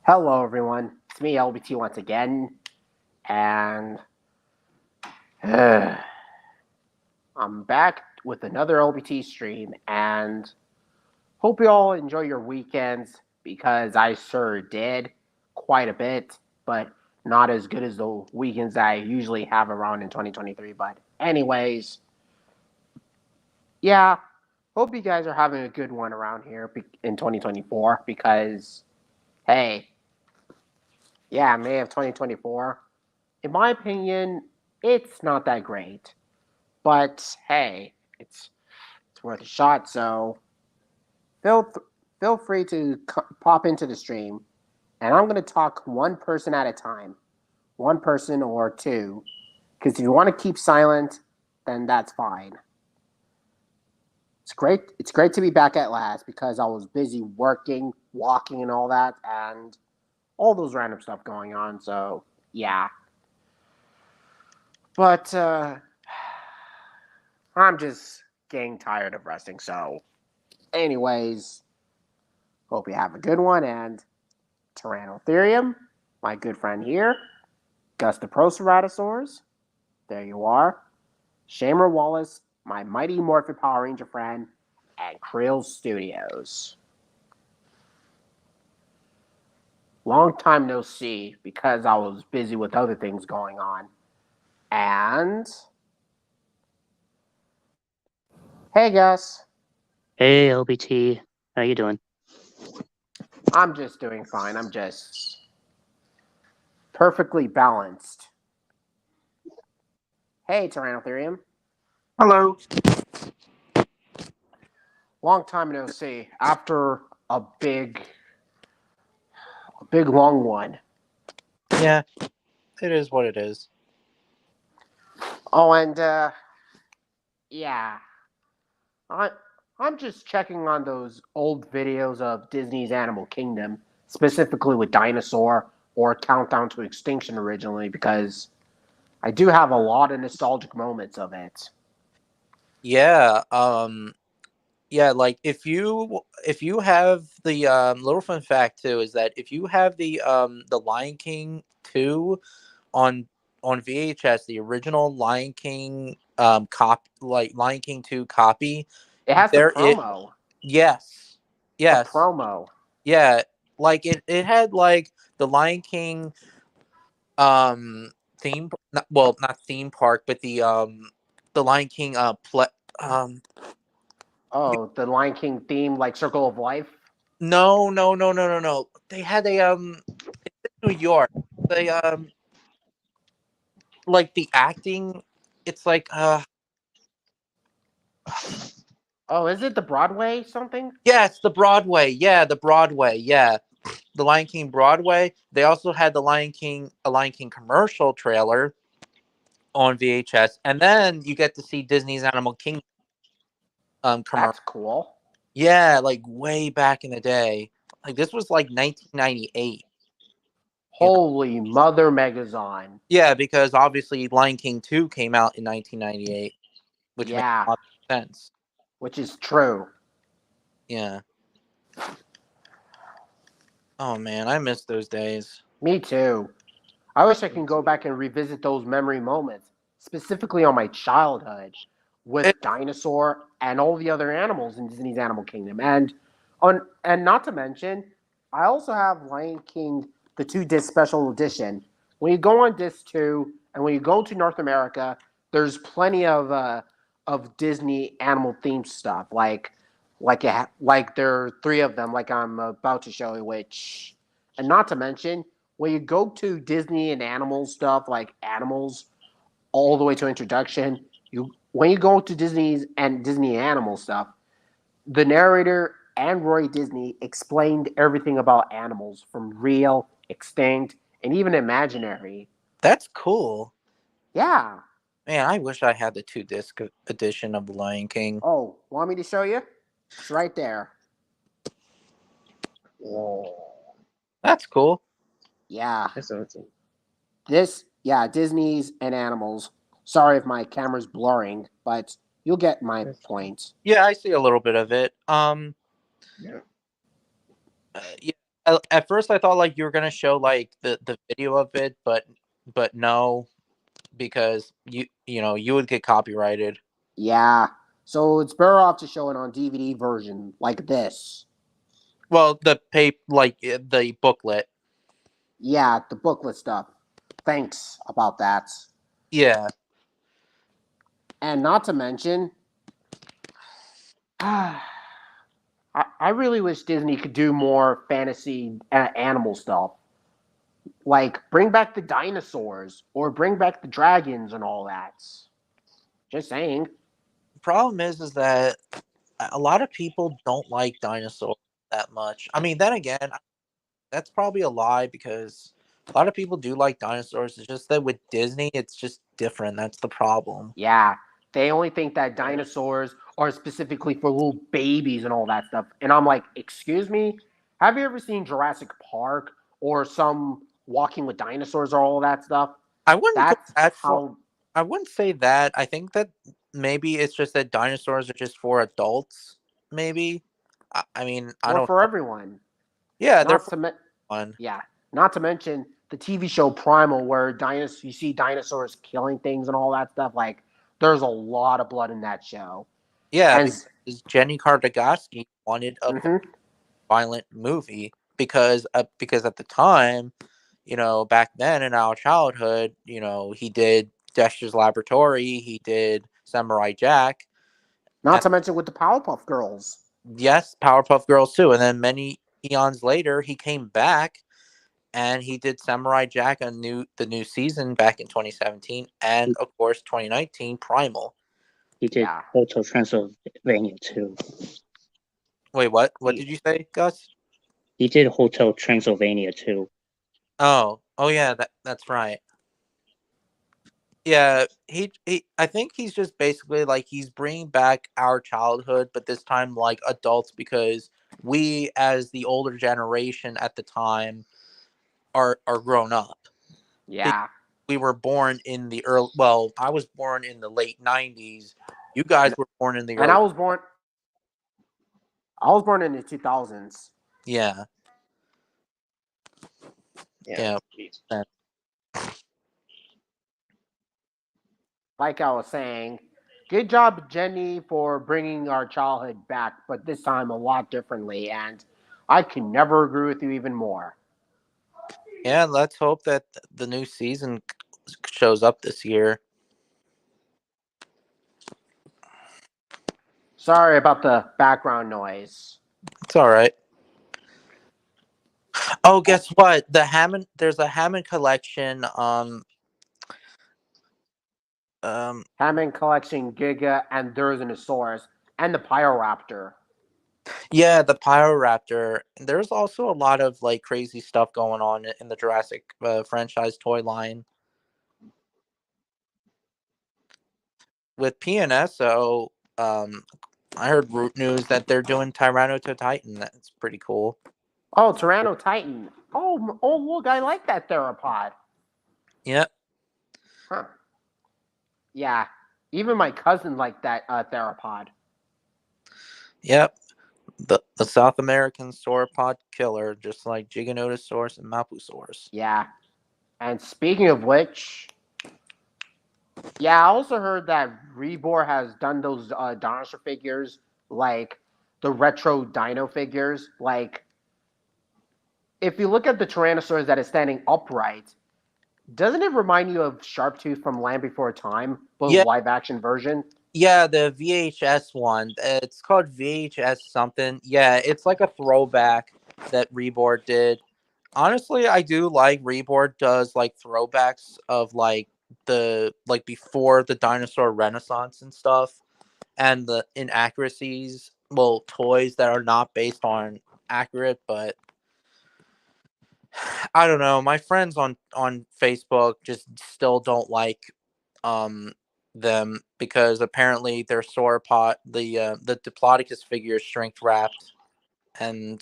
Hello, everyone. It's me, LBT, once again, and I'm back with another LBT stream. And hope you all enjoy your weekends because I sure did quite a bit, but not as good as the weekends I usually have around in 2023. But, anyways, yeah, hope you guys are having a good one around here in 2024 because, hey, yeah, May of 2024. In my opinion, it's not that great. But hey, it's worth a shot. So feel feel free to pop into the stream, and I'm going to talk one person at a time, one person or two. Because if you want to keep silent, then that's fine. It's great. It's great to be back at last because I was busy working, walking, and all that, and all those random stuff going on. So yeah, but I'm just getting tired of resting. So, anyways, hope you have a good one. And Tyrannotherium, my good friend here, Gustaproceratosaurs, there you are. Shamer Wallace, my mighty Morphin Power Ranger friend, and Krill Studios. Long time no see because I was busy with other things going on. And hey, Gus. Hey, LBT. How you doing? I'm just doing fine. I'm just perfectly balanced. Hey, Tyrannotherium. Hello. Long time no see. After a big long one. Yeah, it is what it is. Oh, and yeah, I I'm just checking on those old videos of Disney's Animal Kingdom, specifically with Dinosaur or Countdown to Extinction originally, because I do have a lot of nostalgic moments of it. Yeah, yeah, like if you have the little fun fact too is that if you have the Lion King 2 on VHS, the original Lion King Lion King 2 copy, It has the there it promo. yes. The Yes. promo. Yeah, like it had like the Lion King theme not theme park but the Lion King um Oh, the Lion King theme, like Circle of Life. no, they had a it's in New York. They like the acting, it's like Oh, is it the Broadway something? yes, the Broadway, yeah, the Lion King Broadway. They also had a Lion King commercial trailer on VHS, and then you get to see Disney's Animal Kingdom commercial. That's cool. Yeah, like way back in the day. Like this was like 1998. You know? Holy Mother Megazon. Yeah, because obviously Lion King 2 came out in 1998, which makes Yeah, a lot of sense. which is true. Yeah. Oh man, I miss those days. Me too. I wish I can go back and revisit those memory moments, specifically on my childhood with It, Dinosaur and all the other animals in Disney's Animal Kingdom. And not to mention, I also have Lion King the 2 disc special edition. When you go on disc 2 and when you go to North America, there's plenty of Disney animal themed stuff like there are 3 of them like I'm about to show you, which, and not to mention, when you go to Disney and animal stuff like animals all the way to introduction, you when you go to Disney animal stuff, the narrator and Roy Disney explained everything about animals from real, extinct, and even imaginary. that's cool. Yeah. Man, I wish I had the 2 disc edition of The Lion King. Oh, want me to show you? It's right there. Whoa. That's cool. Yeah. That's awesome. Yeah, Disney's and animals. Sorry if my camera's blurring, but you'll get my point. Yeah, I see a little bit of it. Yeah. Yeah, At first I thought like you were gonna show like the video of it, but no, because you would get copyrighted. Yeah. So it's better off to show it on DVD version like this. Well, the the booklet. Yeah, the booklet stuff. Thanks about that. Yeah. And not to mention, I really wish Disney could do more fantasy animal stuff. Like, bring back the dinosaurs or bring back the dragons and all that. Just saying. The problem is that a lot of people don't like dinosaurs that much. I mean, then again, that's probably a lie because a lot of people do like dinosaurs. It's just that with Disney, it's just different. That's the problem. Yeah, they only think that dinosaurs are specifically for little babies and all that stuff. And I'm like, excuse me? Have you ever seen Jurassic Park or some Walking with Dinosaurs or all that stuff? I wouldn't go That's that far. how. I wouldn't say that. I think that maybe it's just that dinosaurs are just for adults. Maybe. I mean, I Or don't for know. everyone. Yeah, they're Not for to me- fun. Yeah, not to mention the TV show Primal, where you see dinosaurs killing things and all that stuff. Like, there's a lot of blood in that show. Yeah, And because Jenny Kardagoski wanted a mhm. violent movie because at the time, back then in our childhood, he did Dexter's Laboratory, he did Samurai Jack, Not and to mention with the Powerpuff Girls. yes, Powerpuff Girls too. And then many eons later, he came back and he did Samurai Jack the new season back in 2017, and of course 2019 Primal. He did Yeah. Hotel Transylvania too. Wait, what? What did you say, Gus? He did Hotel Transylvania too. Oh yeah, that's right. Yeah, I think he's just basically like he's bringing back our childhood, but this time like adults because we as the older generation at the time are grown up. Yeah. We were born in the early well, I was born in the late 90s. You guys were born in the And early I was born in the 2000s. Yeah. Yeah. Yeah. Like I was saying, good job, Jenny, for bringing our childhood back, but this time a lot differently. And I can never agree with you even more. Yeah, let's hope that the new season shows up this year. Sorry about the background noise. It's all right. Oh, guess what? There's a Hammond collection. Um, Hammond Collection, Giga, and there's an Asaurus, and the Pyroraptor. yeah, the Pyroraptor. There's also a lot of like crazy stuff going on in the Jurassic franchise toy line with PNSO. I heard root news that they're doing Tyrannototitan. That's pretty cool. Oh, Tyranno Titan. Oh, look, I like that theropod. Yep. Huh. Yeah, even my cousin liked that theropod. Yep. The South American sauropod killer, just like Giganotosaurus and Mapusaurus. Yeah, and speaking of which, yeah, I also heard that Rebor has done those dinosaur figures, like the retro dino figures. Like, if you look at the Tyrannosaurus that is standing upright, doesn't it remind you of Sharptooth from Land Before Time, but Yeah, live action version? yeah, the VHS one. It's called VHS something. Yeah, it's like a throwback that Reborn did. Honestly, I do like Reborn does like throwbacks of like the like before the dinosaur renaissance and stuff and the inaccuracies, well, toys that are not based on accurate, but I don't know. My friends on Facebook just still don't like um them because apparently their sauropod the Diplodocus figure is shrink wrapped, and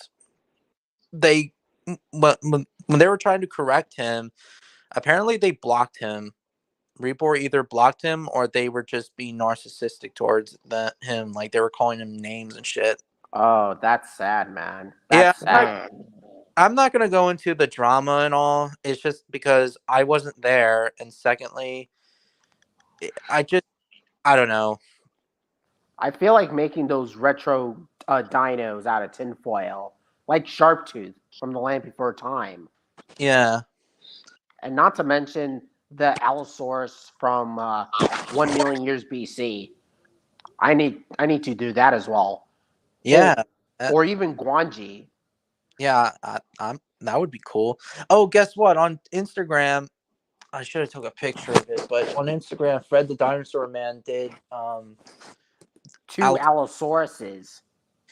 they when they were trying to correct him, apparently they blocked him. Reaper either blocked him or they were just being narcissistic towards him, like they were calling him names and shit. Oh, that's sad, man. Yeah, That's sad. I'm not gonna go into the drama and all. It's just because I wasn't there, and secondly, I don't know. I feel like making those retro dinos out of tinfoil, like Sharptooth from the Land Before Time, Yeah, and not to mention the Allosaurus from 1 million years BC. I need to do that as well. Oh, yeah, or even Guanji. yeah. I'm that would be cool. Oh, guess what? On Instagram, I should have took a picture of it, but on Instagram, Fred the Dinosaur Man did. Two Al- Allosauruses.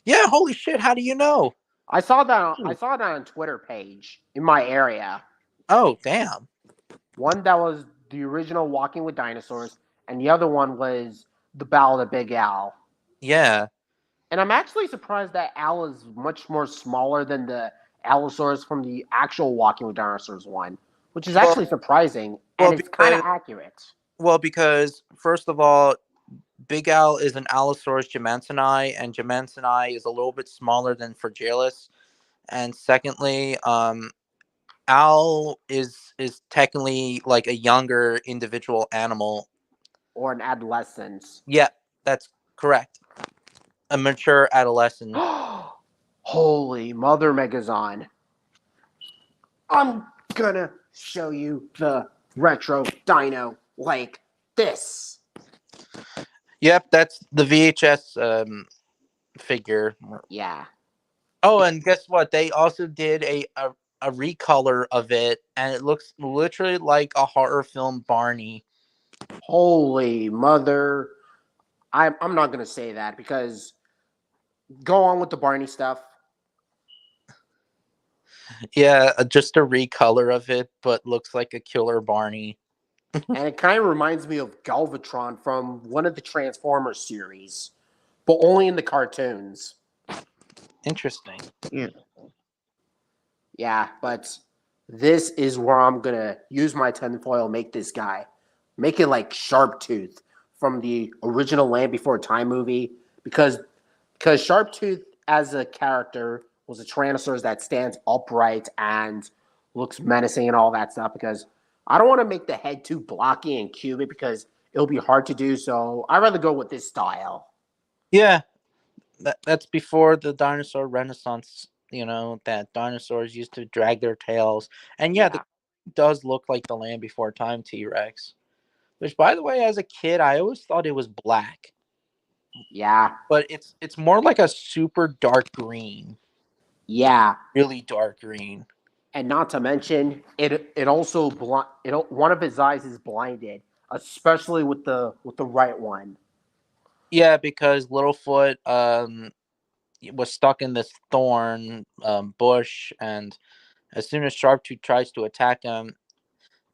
yeah, holy shit! How do you know? I saw that. I Hmm. saw that on Twitter page in my area. Oh, damn. One that was the original Walking with Dinosaurs, and the other one was the Battle of the Big Al. Yeah. And I'm actually surprised that Al is much more smaller than the Allosaurus from the actual Walking with Dinosaurs one, which is Well, actually surprising, and well, it's kind of because accurate. because first of all, Big Al is an Allosaurus jamansoni, and jamansoni is a little bit smaller than Fragilis. And secondly, Al is technically like a younger individual animal. Or an adolescence. Yeah, that's correct. A mature adolescent. Holy mother Megazon. I'm gonna show you the retro dino like this. Yep, that's the VHS figure. Yeah. Oh, and guess what? They also did a recolor of it, and it looks literally like a horror film Barney. Holy mother. I'm not gonna say that because go on with the Barney stuff. Yeah, just a recolor of it, but looks like a killer Barney. And it kind of reminds me of Galvatron from one of the Transformers series, but only in the cartoons. Interesting. Yeah. Yeah, but this is where I'm gonna use my tinfoil, make this guy. Make it like Sharptooth from the original Land Before Time movie. Because Sharptooth as a character was a Tyrannosaurus that stands upright and looks menacing and all that stuff. Because I don't want to make the head too blocky and cubic because it'll be hard to do. So I'd rather go with this style. Yeah, that's before the dinosaur renaissance. You know that dinosaurs used to drag their tails, and yeah, the Yeah, does look like the Land Before Time T Rex. Which, by the way, as a kid, I always thought it was black, yeah, but it's more like a super dark green, yeah. really dark green. And not to mention, it also one of his eyes is blinded, especially with the right one. Yeah, because Littlefoot was stuck in this thorn bush, and as soon as Sharptooth tries to attack him,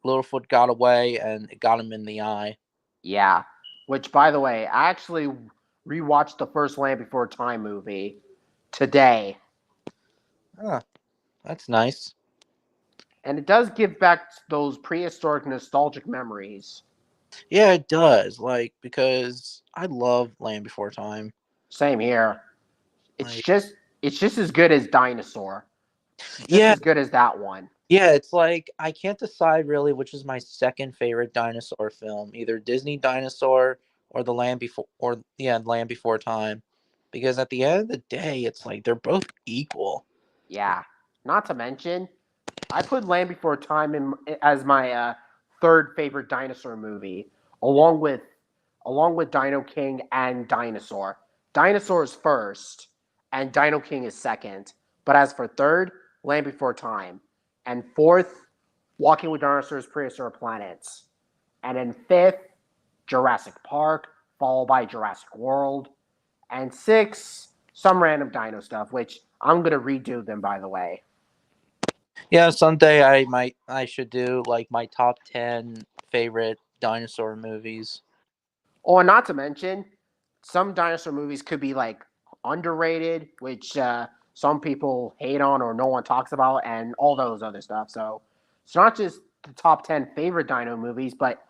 Littlefoot got away and it got him in the eye. Yeah. Which, by the way, I actually rewatched the first Land Before Time movie today, Ah, that's nice. and it does give back those prehistoric nostalgic memories. Yeah, it does. Like because I love Land Before Time. Same here. It's Like just it's just as good as Dinosaur. Just yeah, as good as that one. yeah. It's like I can't decide really which is my second favorite dinosaur film, either Disney Dinosaur or the Land Before, or yeah, Land Before Time, because at the end of the day, it's like they're both equal. Yeah. Not to mention, I put Land Before Time in as my third favorite dinosaur movie, along with Dino King and Dinosaur. Dinosaur is first, and Dino King is second. But as for third, Land Before Time, and fourth, Walking with Dinosaurs: Prehistoric Planets, and then fifth, Jurassic Park, followed by Jurassic World, and sixth, some random dino stuff, which I'm gonna redo them, by the way. Yeah, someday I should do like my top 10 favorite dinosaur movies. Or not to mention, some dinosaur movies could be like underrated, which some people hate on or no one talks about, and all those other stuff. So it's not just the top 10 favorite dino movies, but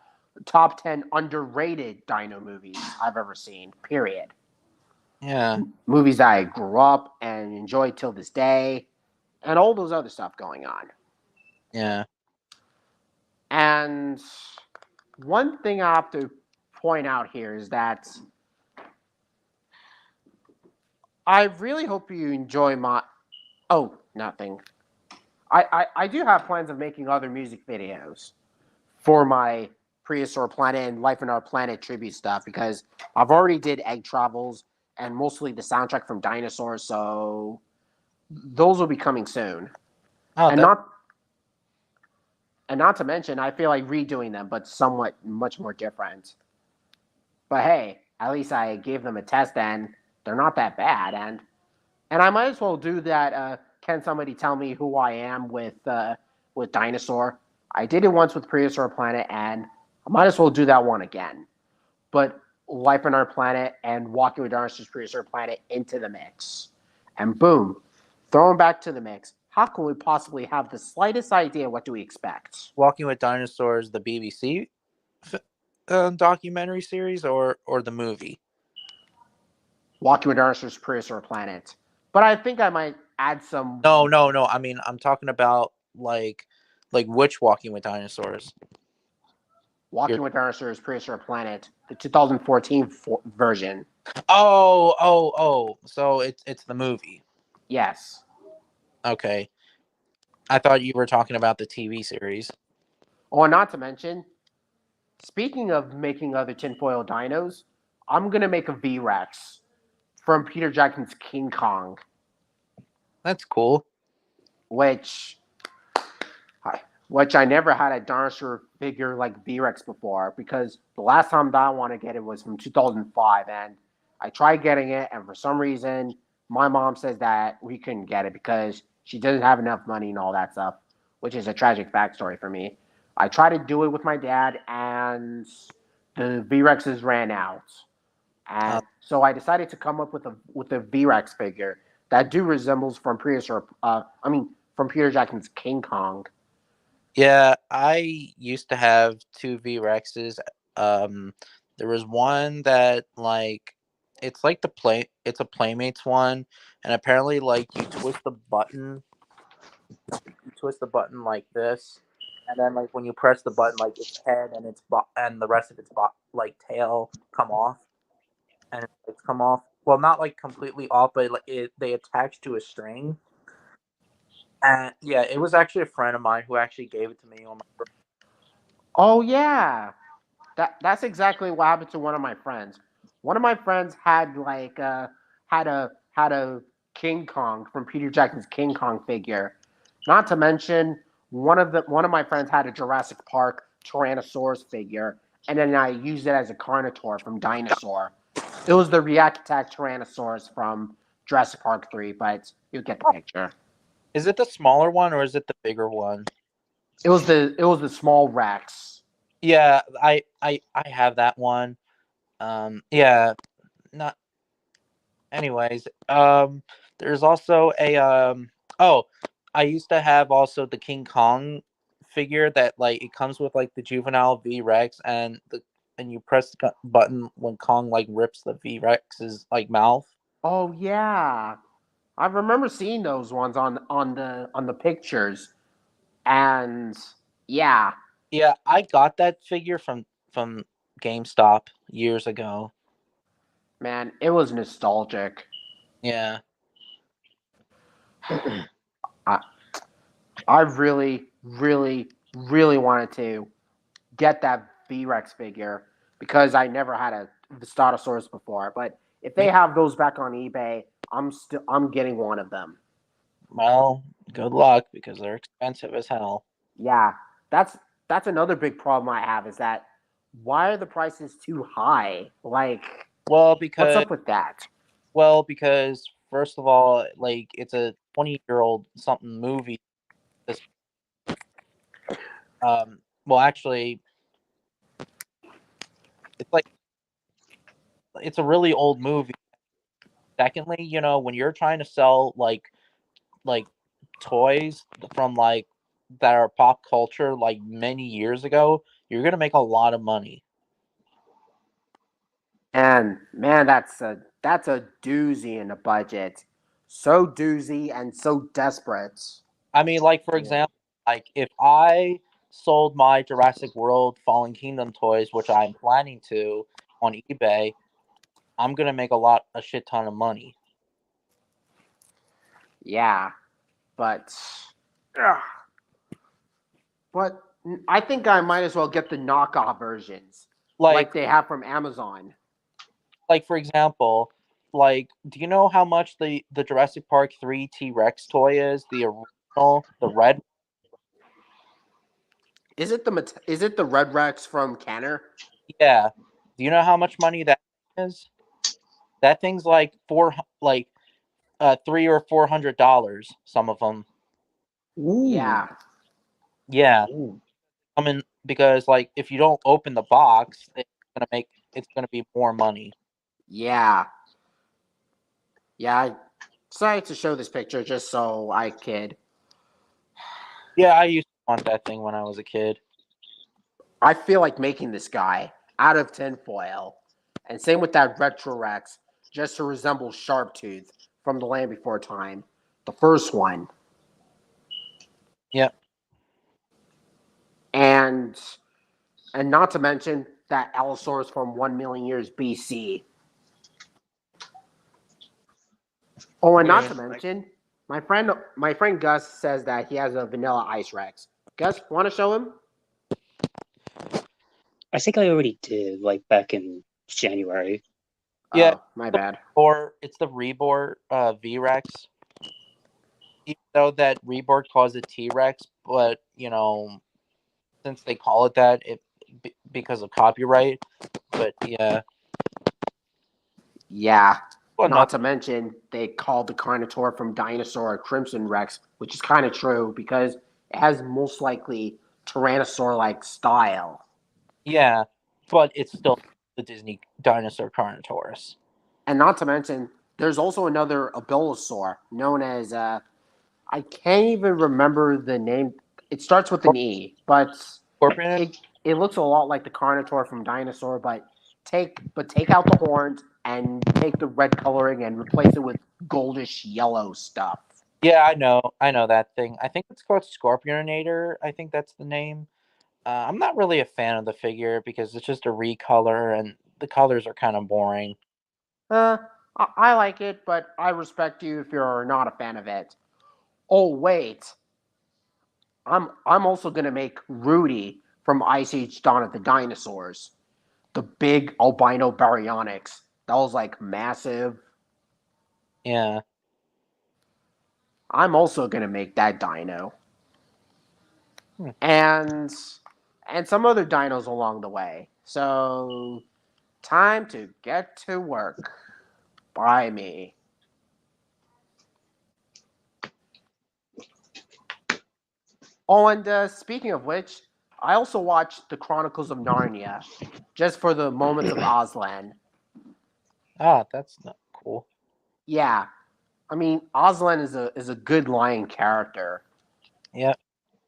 top 10 underrated dino movies I've ever seen, period. Yeah. Movies that I grew up and enjoy till this day. and all those other stuff going on. Yeah. And one thing I have to point out here is that I really hope you enjoy my. Oh, nothing. I do have plans of making other music videos for my Prehistoric Planet and Life on Our Planet tribute stuff because I've already did Egg Travels and mostly the soundtrack from Dinosaurs, so those will be coming soon. Oh, And that. not to mention, I feel like redoing them, but somewhat much more different. But hey, at least I gave them a test, and they're not that bad. And I might as well do that. Can somebody tell me who I am with Dinosaur? I did it once with Prehistoric Planet, and I might as well do that one again. But Life on Our Planet and Walking with Dinosaurs Prehistoric Planet into the mix, and boom, throw them back to the mix. How can we possibly have the slightest idea what do we expect? Walking with Dinosaurs, the BBC documentary series, or the movie? Walking with Dinosaurs Prehistoric Planet. But I think I might add some. No, no, no. I mean, I'm talking about like which Walking with Dinosaurs? Walking with Dinosaurs Prehistoric Planet, the 2014 version. Oh, oh, oh. So it's the movie. Yes. Okay. I thought you were talking about the TV series. Oh, and not to mention, speaking of making other tinfoil dinos, I'm gonna make a V-Rex from Peter Jackson's King Kong, That's cool. which I never had a dinosaur figure like V-Rex before because the last time that I want to get it was from 2005, and I tried getting it, and for some reason, my mom says that we couldn't get it because she doesn't have enough money and all that stuff, which is a tragic backstory for me. I tried to do it with my dad, and the V-Rexes ran out, and so I decided to come up with a V-Rex figure that do resembles from from Peter Jackson's King Kong. Yeah, I used to have two V-Rexes. There was one that like it's like it's a Playmates one, and apparently like you twist the button like this, and then like when you press the button, like its head and and the rest of its like tail come off, and it's come off. Well, not like completely off, but like they attach to a string. And yeah, it was actually a friend of mine who actually gave it to me on my birthday. Oh yeah, that's exactly what happened to one of my friends. One of my friends had had a King Kong from Peter Jackson's King Kong figure. Not to mention one of my friends had a Jurassic Park Tyrannosaurus figure, and then I used it as a Carnotaur from Dinosaur. It was the React Attack Tyrannosaurus from Jurassic Park 3, but you get the picture. Is it the smaller one or is it the bigger one? It was the small Rex. Yeah, I have that one. Yeah, not. Anyways, there's also a Oh, I used to have also the King Kong figure that like it comes with like the juvenile V Rex and you press the button when Kong like rips the V Rex's like mouth. Oh yeah, I remember seeing those ones on the pictures, and yeah, Yeah, I got that figure from GameStop years ago. man, it was nostalgic. Yeah. I I really, really, really wanted to get that V Rex figure because I never had a Statosaurus before. But if they have those back on eBay, I'm getting one of them. Well, good luck because they're expensive as hell. Yeah, that's that's another big problem I have is that why are the prices too high? Like, Well, what's because up with that? first of all, like it's a 20-year-old something movie. This well, actually, it's like it's a really old movie. Secondly, when you're trying to sell like toys from like that are pop culture like many years ago, you're gonna make a lot of money. And man, that's a doozy in a budget. so doozy and so desperate. I mean, like for Yeah. example, like if I sold my Jurassic World Fallen Kingdom toys, which I'm planning to on eBay, I'm gonna make a shit ton of money. Yeah, but ugh. But I think I might as well get the knockoff versions, like Like, they have from Amazon. like for example, like do you know how much the Jurassic Park 3 T-Rex toy is? The original, the red. Is it the Red Rex from Kenner? Yeah. Do you know how much money that is? That thing's like like $300 or $400. Some of them. Ooh. Yeah, Yeah. Ooh. I mean, because like if you don't open the box, it's gonna be more money. yeah, yeah. I decided to show this picture just so I could. Yeah, I used to want that thing when I was a kid. I feel like making this guy out of tinfoil, and same with that Retro Rex, just to resemble Sharptooth from The Land Before Time, the first one, Yeah. and not to mention that Allosaurus from 1 million years BC. Oh, and not Yeah. to mention, my friend Gus says that he has a Vanilla Ice Rex. Gus, want to show him? I think I already did, like back in January. Yeah. Oh, my bad. Or it's the Reborn V-Rex. Even though that Reborn calls it T-Rex, but since they call it that, because of copyright. But yeah, Yeah. well, Not not to mention, they called the Carnotaur from Dinosaur a Crimson Rex, which is kind of true because it has most likely Tyrannosaur-like style. yeah, but it's still the Disney dinosaur Carnotaurus. And not to mention, there's also another Abylosaur known as I can't even remember the name. It starts with an E, but Scorpion. it looks a lot like the Carnotaur from Dinosaur, but take out the horns and take the red coloring and replace it with goldish yellow stuff. Yeah, I know that thing. I think it's called Scorpionator. I think that's the name. I'm not really a fan of the figure because it's just a recolor and the colors are kind of boring. Uh, I like it, but I respect you if you're not a fan of it. Oh wait, I'm also gonna make Rudy from Ice Age: Dawn of the Dinosaurs, the big albino baryonyx. That was like massive. Yeah. I'm also gonna make that dino, Hmm. and some other dinos along the way. So time to get to work. By me. Oh, and speaking of which, I also watched the Chronicles of Narnia, just for the moments of Aslan. Ah, that's not cool. Yeah, I mean Aslan is a good lion character. Yeah.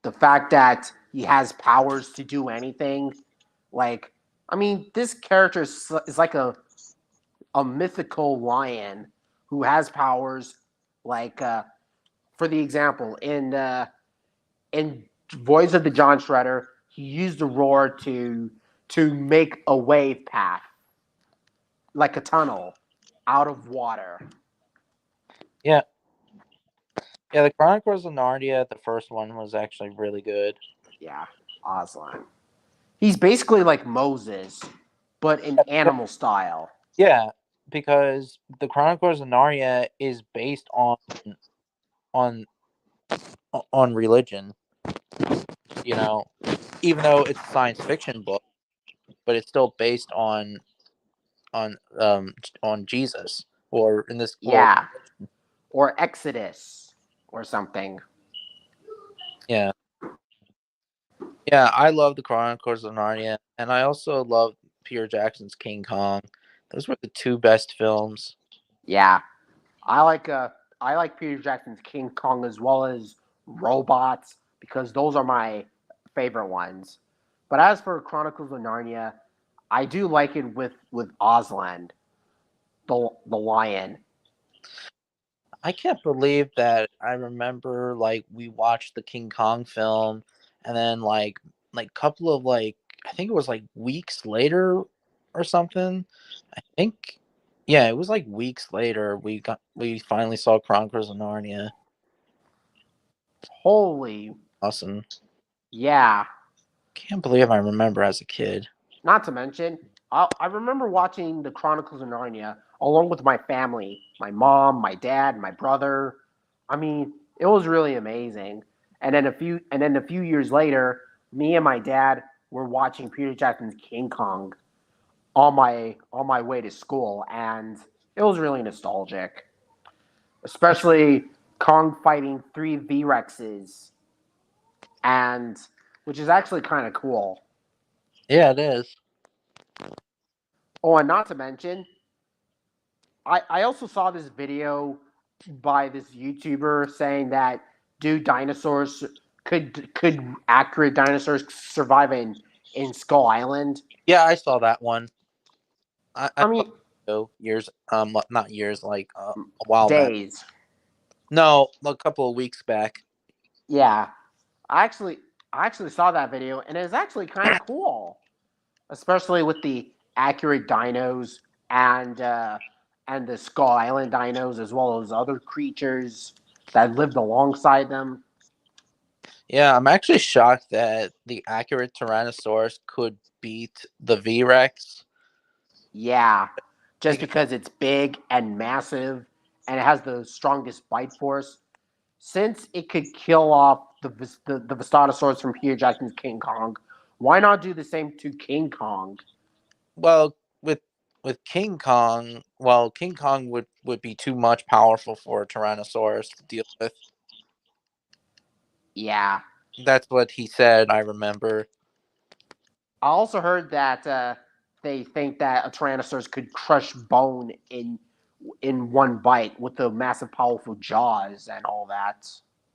The fact that he has powers to do anything, like, I mean, this character is like a mythical lion who has powers. Like, for the example, in Voice of the John Shredder, he used the roar to make a wave path, like a tunnel, out of water. Yeah. Yeah, the Chronicles of Narnia, the first one was actually really good. Yeah, Aslan. He's basically like Moses, but in animal style. Yeah, because the Chronicles of Narnia is based on on religion, you know, even though it's a science fiction book, but it's still based on on Jesus or in this or Yeah, or Exodus, or something. yeah. Yeah, I love the Chronicles of Narnia and I also love Peter Jackson's King Kong. Those were the two best films. Yeah, I like uh I like Peter Jackson's King Kong as well as Robots because those are my favorite ones. But as for Chronicles of Narnia, I do like it with Aslan, the lion. I can't believe that I remember like we watched the King Kong film, and then like couple of like I think it was like weeks later or something. I think yeah, it was like weeks later we finally saw Chronicles of Narnia. Holy, Awesome. yeah. Can't believe I remember as a kid. Not to mention, I remember watching the Chronicles of Narnia along with my family, my mom, my dad, my brother. I mean, it was really amazing. And then a few years later, me and my dad were watching Peter Jackson's King Kong on my way to school, and it was really nostalgic, especially Kong fighting three V Rexes, and which is actually kind of cool. Yeah, it is. Oh, and not to mention, I also saw this video by this YouTuber saying that do dinosaurs could accurate dinosaurs survive in Skull Island? Yeah, I saw that one. I I saw mean, it years not years like a while back. days. No, a couple of weeks back. Yeah, I actually I actually saw that video and it's actually kind of cool, especially with the accurate dinos and uh, and the Skull Island dinos as well as other creatures that lived alongside them. Yeah, I'm actually shocked that the accurate Tyrannosaurus could beat the V Rex. Yeah, just Because, because it's big and massive and it has the strongest bite force. Since it could kill off the Vistatosaurus from Peter Jackson's King Kong, why not do the same to King Kong? well, with King Kong, well, King Kong would be too much powerful for a Tyrannosaurus to deal with. Yeah. That's what he said. I remember. I also heard that they think that a Tyrannosaurus could crush bone in one bite with the massive, powerful jaws and all that.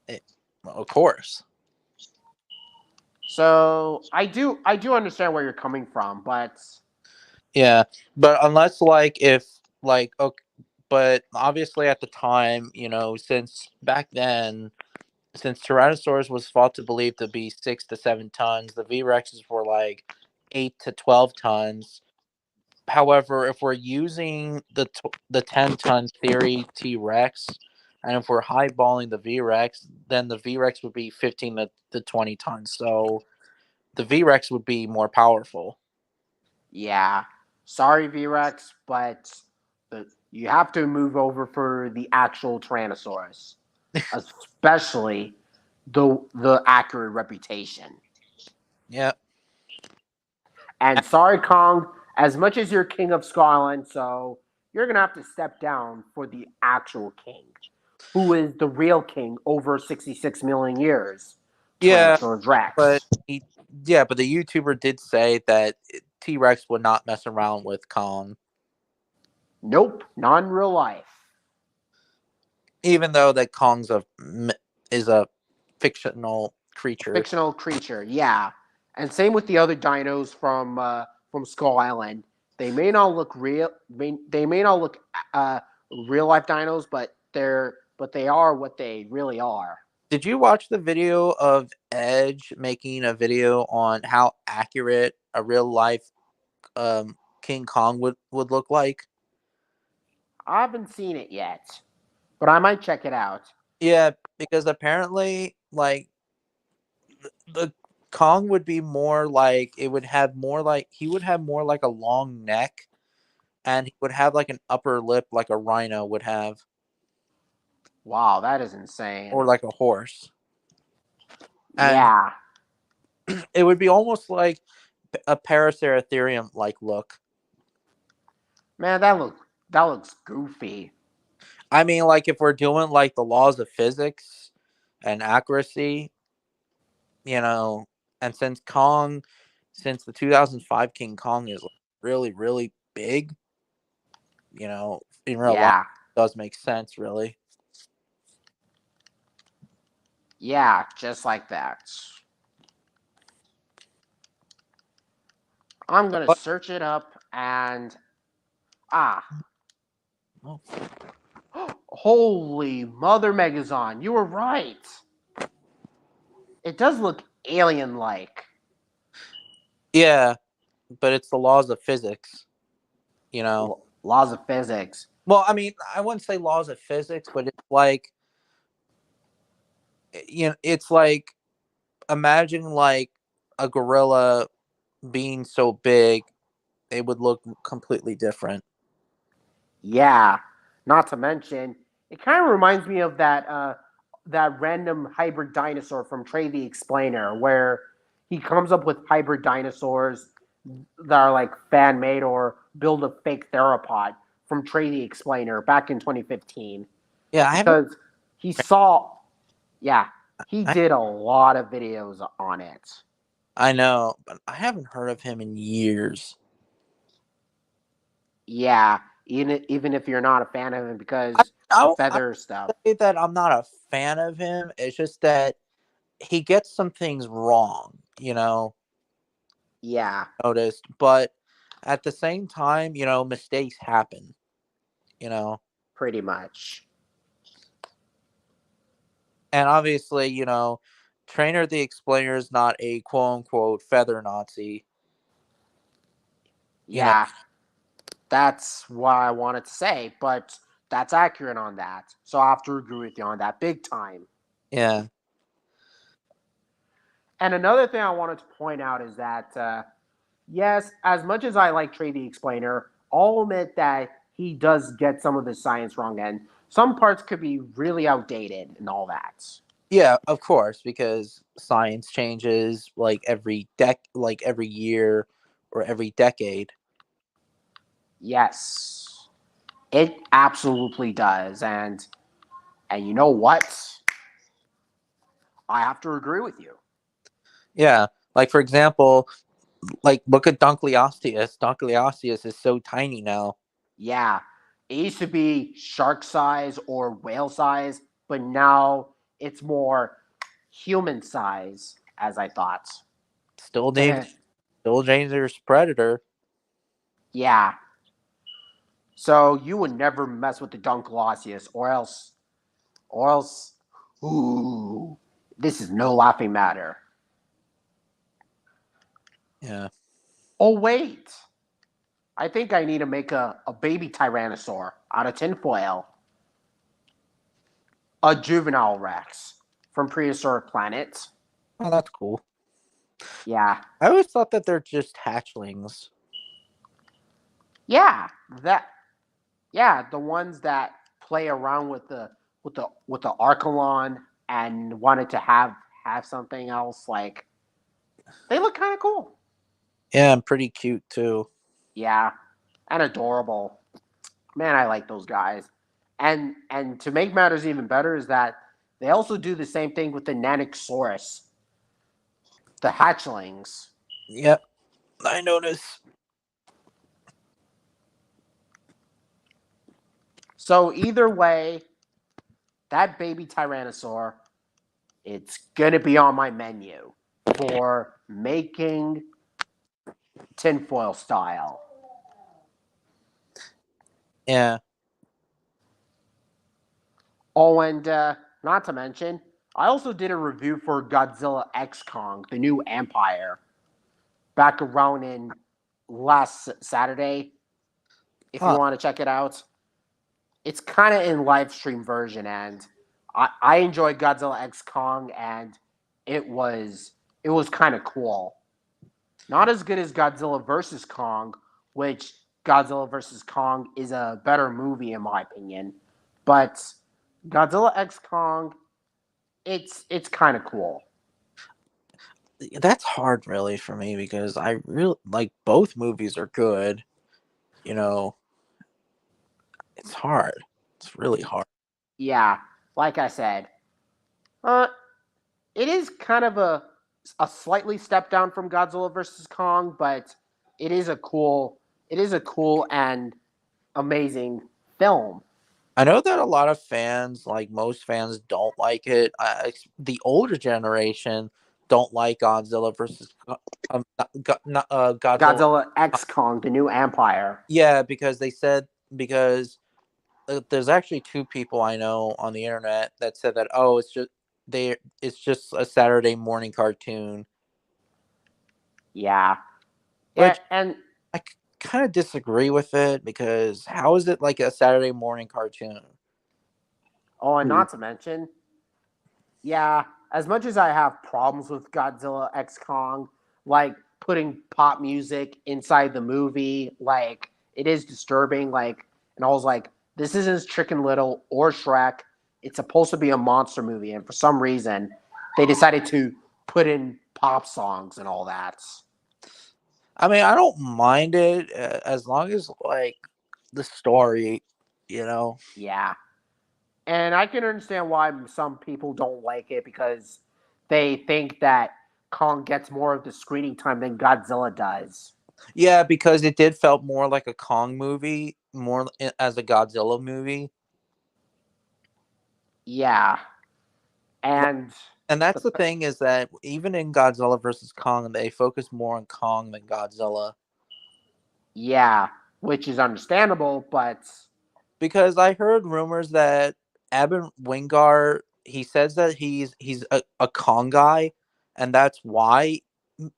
It, of course. So I do understand where you're coming from, but Yeah, but unless like if like okay, but obviously at the time, since back then, since Tyrannosaurus was thought to believe to be 6 to 7 tons, the V Rexes were like 8 to 12 tons. However, if we're using the 10-ton theory T Rex, and if we're highballing the V Rex, then the V Rex would be 15 to 20 tons. So the V Rex would be more powerful. yeah, sorry V-Rex, but you have to move over for the actual Tyrannosaurus, especially the accurate reputation. Yeah. And sorry, Kong, as much as you're king of Scotland, so you're gonna have to step down for the actual king, who is the real king over 66 million years, Yeah, Tyrannosaurus but Rex. but the YouTuber did say that T Rex would not mess around with Kong, Nope, not in real life. even though that is a fictional creature. Fictional creature, yeah. And same with the other dinos from Skull Island. They may not look real. They may not look uh, real life dinos, but they are what they really are. Did you watch the video of Edge making a video on how accurate a real life King Kong would look like? I haven't seen it yet, but I might check it out. Yeah, because apparently, like the Kong would be more like it would have more like he would have more like a long neck, and he would have like an upper lip like a rhino would have, Wow, that is insane. or like a horse, and Yeah, it would be almost like a Paraceratherium like look. man, that looks goofy. I mean, like if we're doing like the laws of physics and accuracy, you know, and since the 2005 King Kong is really, really big, in real life, Yeah, it does make sense, really. yeah, just like that. I'm gonna But, search it up and ah, oh, Holy mother Megazon, you were right. It does look alien-like. Yeah, but it's the laws of physics, you know. Laws of physics. Well, I mean, I wouldn't say laws of physics, but it's like, it's like, imagine like a gorilla being so big, it would look completely different. Yeah. Not to mention, it kind of reminds me of that random hybrid dinosaur from Trey the Explainer, where he comes up with hybrid dinosaurs that are like fan made or build a fake theropod from Trey the Explainer back in 2015. Yeah, I haven't. Because he saw, yeah, he I, did a lot of videos on it. I know, but I haven't heard of him in years. Yeah, even if you're not a fan of him I, because I, the I feather stuff. say that I'm not a fan of him. It's just that he gets some things wrong, Yeah, noticed. But at the same time, mistakes happen, you know. pretty much. And obviously, Trainer the Explainer is not a quote unquote feather Nazi. You know, Yeah, that's what I wanted to say, but that's accurate on that. So I have to agree with you on that big time. yeah. And another thing I wanted to point out is that yes, as much as I like Trey the Explainer, I'll admit that he does get some of the science wrong, and some parts could be really outdated and all that. Yeah, of course, because science changes like every year or every decade. Yes, it absolutely does, and you know what? I have to agree with you. Yeah. Like for example, like look at Dunkleosteus. Dunkleosteus is so tiny now. Yeah, it used to be shark size or whale size, but now it's more human size, as I thought. Still dangerous, still dangerous predator. Yeah, so you would never mess with the Dunkleosteus, or else, ooh, this is no laughing matter. Yeah. Oh wait, I think I need to make a baby Tyrannosaur out of tinfoil. A juvenile Rex from Prehistoric Planet. Oh, that's cool. Yeah, I always thought that they're just hatchlings. yeah, that, yeah, the ones that play around with the Archelon and wanted to have something else. Like they look kind of cool. Yeah, and pretty cute too. Yeah, and adorable. Man, I like those guys. And to make matters even better is that they also do the same thing with the Nanosaurus, the hatchlings. Yep, I notice. So either way, that baby Tyrannosaur, it's gonna be on my menu for making tinfoil style. Yeah. Oh, and not to mention, I also did a review for Godzilla X Kong, the new Empire, back around in last Saturday. If you Huh. want to check it out, it's kind of in live stream version, and I enjoyed Godzilla X Kong, and it was it was kind of cool. Not as good as Godzilla versus Kong, which Godzilla versus Kong is a better movie in my opinion, but Godzilla X Kong, it's kind of cool. That's hard really for me because I really like both movies are good, you know. It's hard. It's really hard. Yeah, like I said, uh, it is kind of a slightly step down from Godzilla versus Kong, but it is a cool and amazing film. I know that a lot of fans, like most fans, don't like it. The older generation don't like Godzilla versus Godzilla. Godzilla X Kong, the new Empire. Yeah, because they said because there's actually two people I know on the internet that said that, oh, it's just a Saturday morning cartoon, Yeah. Yeah, which and I kind of disagree with it, because how is it like a Saturday morning cartoon? oh, and Hmm. not to mention, yeah, as much as I have problems with Godzilla X Kong, like putting pop music inside the movie, like it is disturbing. Like, and I was like, this isn't Chicken Little or Shrek. It's supposed to be a monster movie, and for some reason, they decided to put in pop songs and all that. I mean, I don't mind it, as long as like the story, you know. Yeah, and I can understand why some people don't like it because they think that Kong gets more of the screening time than Godzilla does. Yeah, because it did felt more like a Kong movie, more as a Godzilla movie. Yeah, Like, and and that's the the thing, is that even in Godzilla versus Kong, they focus more on Kong than Godzilla. yeah, which is understandable, but Because I heard rumors that Abin Wingard, he says that he's a Kong guy, and that's why,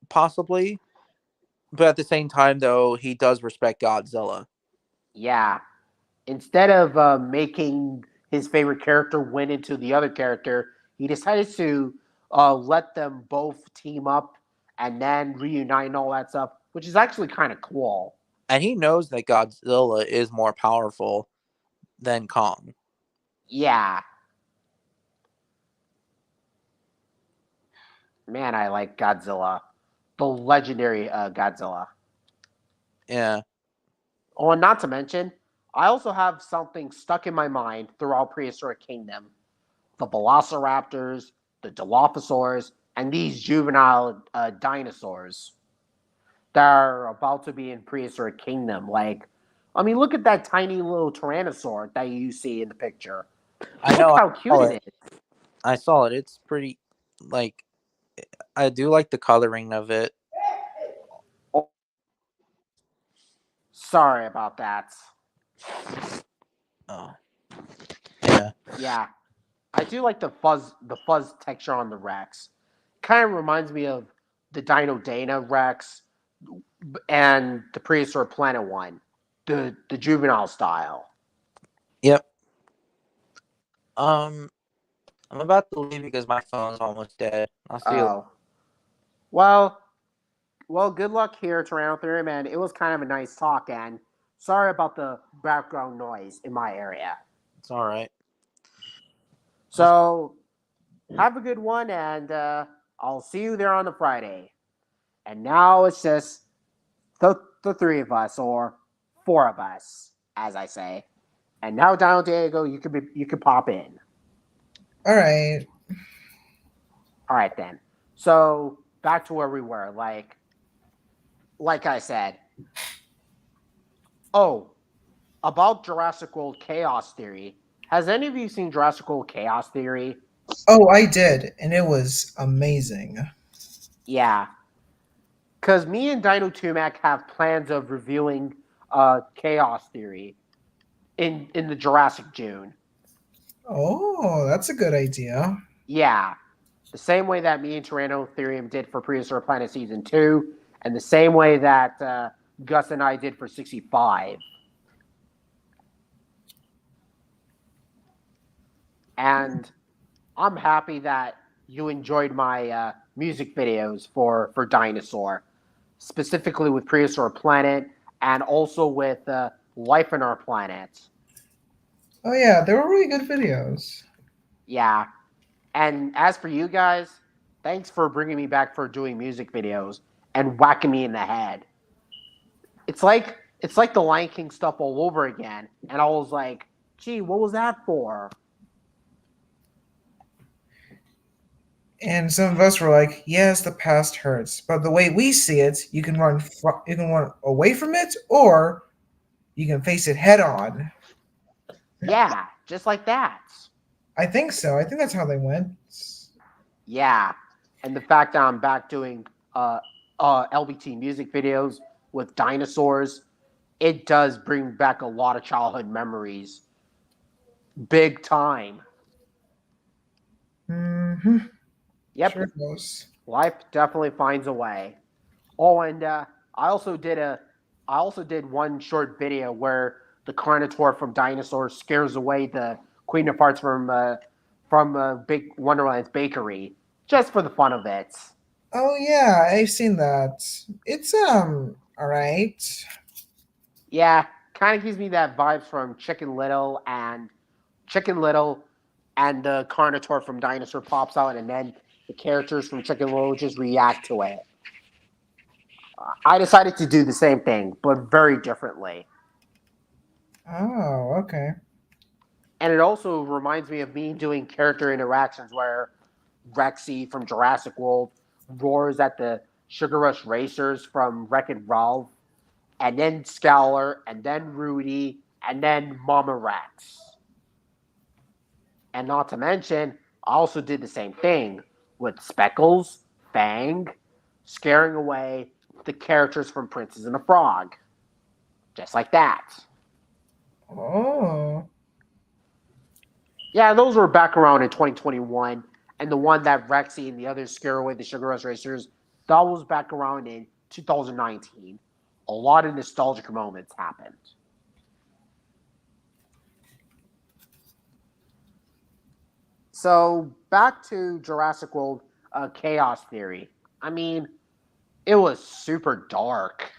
possibly. But at the same time, though, he does respect Godzilla. yeah, instead of making his favorite character win into the other character, he decided to let them both team up and then reunite and all that stuff, which is actually kind of cool. And he knows that Godzilla is more powerful than Kong. Yeah, man, I like Godzilla, the legendary Godzilla. Yeah. Oh, and not to mention, I also have something stuck in my mind throughout Prehistoric Kingdom: the velociraptors, the dilophosaurs, and these juvenile dinosaurs that are about to be in Prehistoric Kingdom. Like, I mean, look at that tiny little tyrannosaur that you see in the picture. I Look know. how cute Saw it it. is. I saw it. It's pretty, like, I do like the coloring of it. Oh, sorry about that. Oh, yeah. Yeah, I do like the fuzz texture on the Rex. Kind of reminds me of the Dino Dana Rex and the Prehistoric Planet one, the juvenile style. Yep. Um, I'm about to leave because my phone's almost dead. I'll see you. Oh, well, well, good luck here, Toronto Theory, man. It was kind of a nice talk, and sorry about the background noise in my area. It's all right. I'll So have a good one, and I'll see you there on the Friday. And now it's just the three of us, or four of us, as I say. And now, Donald Diego, you could pop in. All right. All right then. So back to where we were. Like I said. Oh, about Jurassic World Chaos Theory. Has any of you seen Jurassic World Chaos Theory? Oh, I did, and it was amazing. Yeah, because me and Dino Tumac have plans of reviewing Chaos Theory in the Jurassic June. Oh, that's a good idea. Yeah, the same way that me and Tyrannotherium did for Prehistoric Planet Season 2, and the same way that Gus and I did for 65. And I'm happy that you enjoyed my music videos for Dinosaur, specifically with Prehistoric Planet and also with Life on Our Planet. Oh yeah, they were really good videos. Yeah. And as for you guys, thanks for bringing me back for doing music videos and whacking me in the head. It's like the Lion King stuff all over again. And I was like, gee, what was that for? And some of us were like, "Yes, the past hurts, but the way we see it, you can run away from it, or you can face it head on." Yeah, just like that. I think so. I think that's how they went. Yeah. And the fact that I'm back doing LBT music videos with dinosaurs, it does bring back a lot of childhood memories big time. Mm-hmm. Yep, Sure goes. life definitely finds a way. Oh, and I also did one short video where the Carnotaur from Dinosaur scares away the Queen of Hearts from Big Wonderland's bakery, just for the fun of it. Oh yeah, I've seen that. It's all right. Yeah, kind of gives me that vibes from Chicken Little, and the Carnotaur from Dinosaur pops out, and then the characters from Chicken Little just react to it. I decided to do the same thing, but very differently. Oh, okay. And it also reminds me of me doing character interactions where Rexy from Jurassic World roars at the Sugar Rush Racers from Wreck-It Ralph, and then Scowler, and then Rudy, and then Mama Rex. And not to mention, I also did the same thing with Speckles, Fang, scaring away the characters from Princess and the Frog. Just like that. Oh. Yeah, those were back around in 2021. And the one that Rexy and the others scare away the Sugar Rush Racers, that was back around in 2019. A lot of nostalgic moments happened. So back to Jurassic World Chaos Theory. I mean, it was super dark.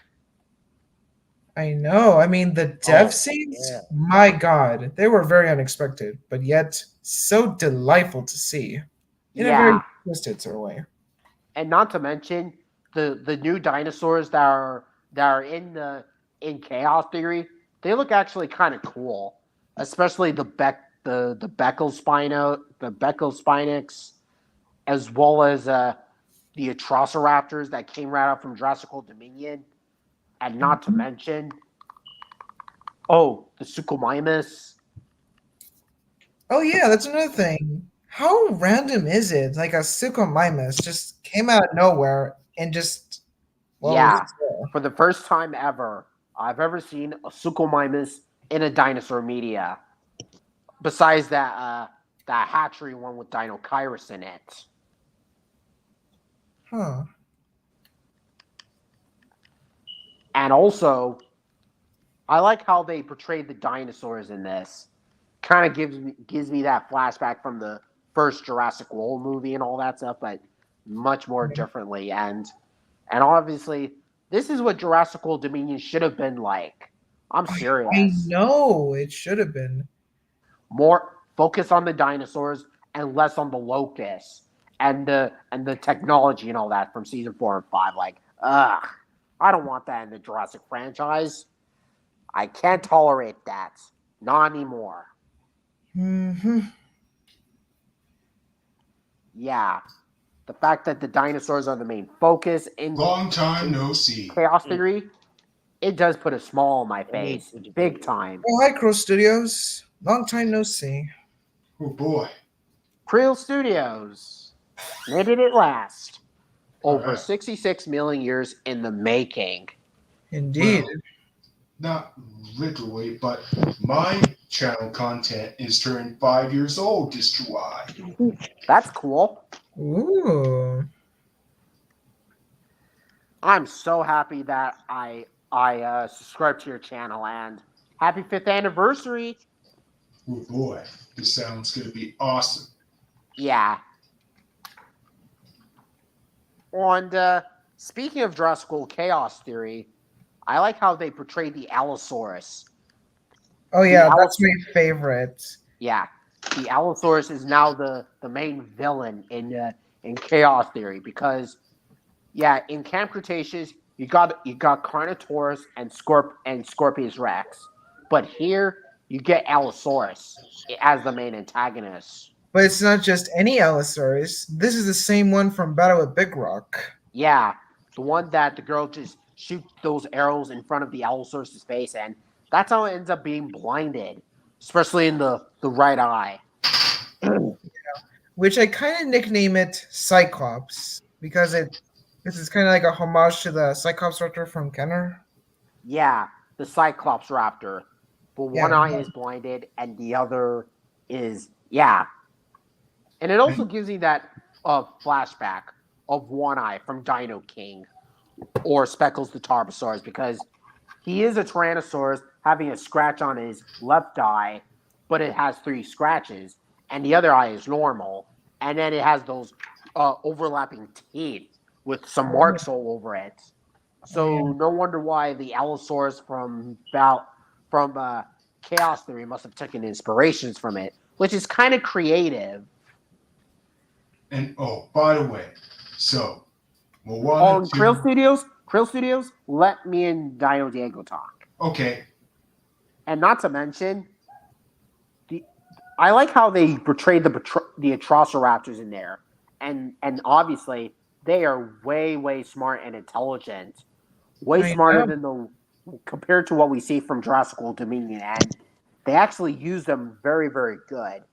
I know. I mean, the death scenes, yeah. my God, they were very unexpected, but yet so delightful to see in a very Yeah, twisted sort of way. and not to mention the new dinosaurs that are in Chaos Theory. They look actually kind of cool, especially the Beckel Spinox, as well as the Atrociraptors that came right out from Jurassic World Dominion, and not to Mhm. mention, oh, the Suchomimus. Oh yeah, that's another thing. How random is it? Like a Suchomimus just came out of nowhere and just well, was Yeah, just there. for the first time ever, I've ever seen a Suchomimus in a dinosaur media. Besides that hatchery one with Dino Kyrus in it. Huh. And also, I like how they portrayed the dinosaurs in this. Kind of gives me that flashback from the first Jurassic World movie and all that stuff, but much more differently. And obviously, this is what Jurassic World Dominion should have been like. I'm I serious. know it should have been. More focus on the dinosaurs and less on the locusts and the technology and all that from season 4 and 5. Like, ugh, I don't want that in the Jurassic franchise. I can't tolerate that. Not anymore. Hmm. Yeah, the fact that the dinosaurs are the main focus Long time in no see. Chaos Theory, it does put a smile on my Hey, face, would you big believe- time. Oh, hi, Crow Studios. Long time no see. Oh boy. Creel Studios, when did it last? Over Alright. 66 million years in the making. Indeed. Well, not literally, but my channel content is turned 5 years old this July. That's cool. Ooh. I'm so happy that I subscribed to your channel, and happy 5th anniversary. Oh boy, this sounds gonna be awesome. Yeah. And speaking of Jurassic World Chaos Theory, I like how they portray the Allosaurus. Oh yeah, The that's my favorite. Yeah, the Allosaurus is now the main villain in Chaos Theory because yeah, in Camp Cretaceous you got Carnotaurus and Scorpius Rex, but here you get Allosaurus as the main antagonist. But it's not just any Allosaurus. This is the same one from Battle at Big Rock. Yeah, the one that the girl just shoots those arrows in front of the Allosaurus' face, and that's how it ends up being blinded, especially in the right eye. Which I kind of nickname it Cyclops because this is kind of like a homage to the Cyclops Raptor from Kenner. Yeah, the Cyclops Raptor. But one Yeah. eye is blinded and the other is yeah, and it also gives you that flashback of One Eye from Dino King or Speckles the Tarbosaurus because he is a Tyrannosaurus having a scratch on his left eye, but it has 3 scratches, and the other eye is normal, and then it has those overlapping teeth with some marks all over it. So no wonder why the Allosaurus from Chaos Theory must have taken inspirations from it, which is kind of creative. And by the way, so Moana On 2. Krill Studios, let me and Dino Diego talk. Okay. And not to mention, I like how they portrayed the Atrociraptors in there, and obviously they are way smart and intelligent, way smarter than compared to what we see from Jurassic World Dominion, and they actually use them very good.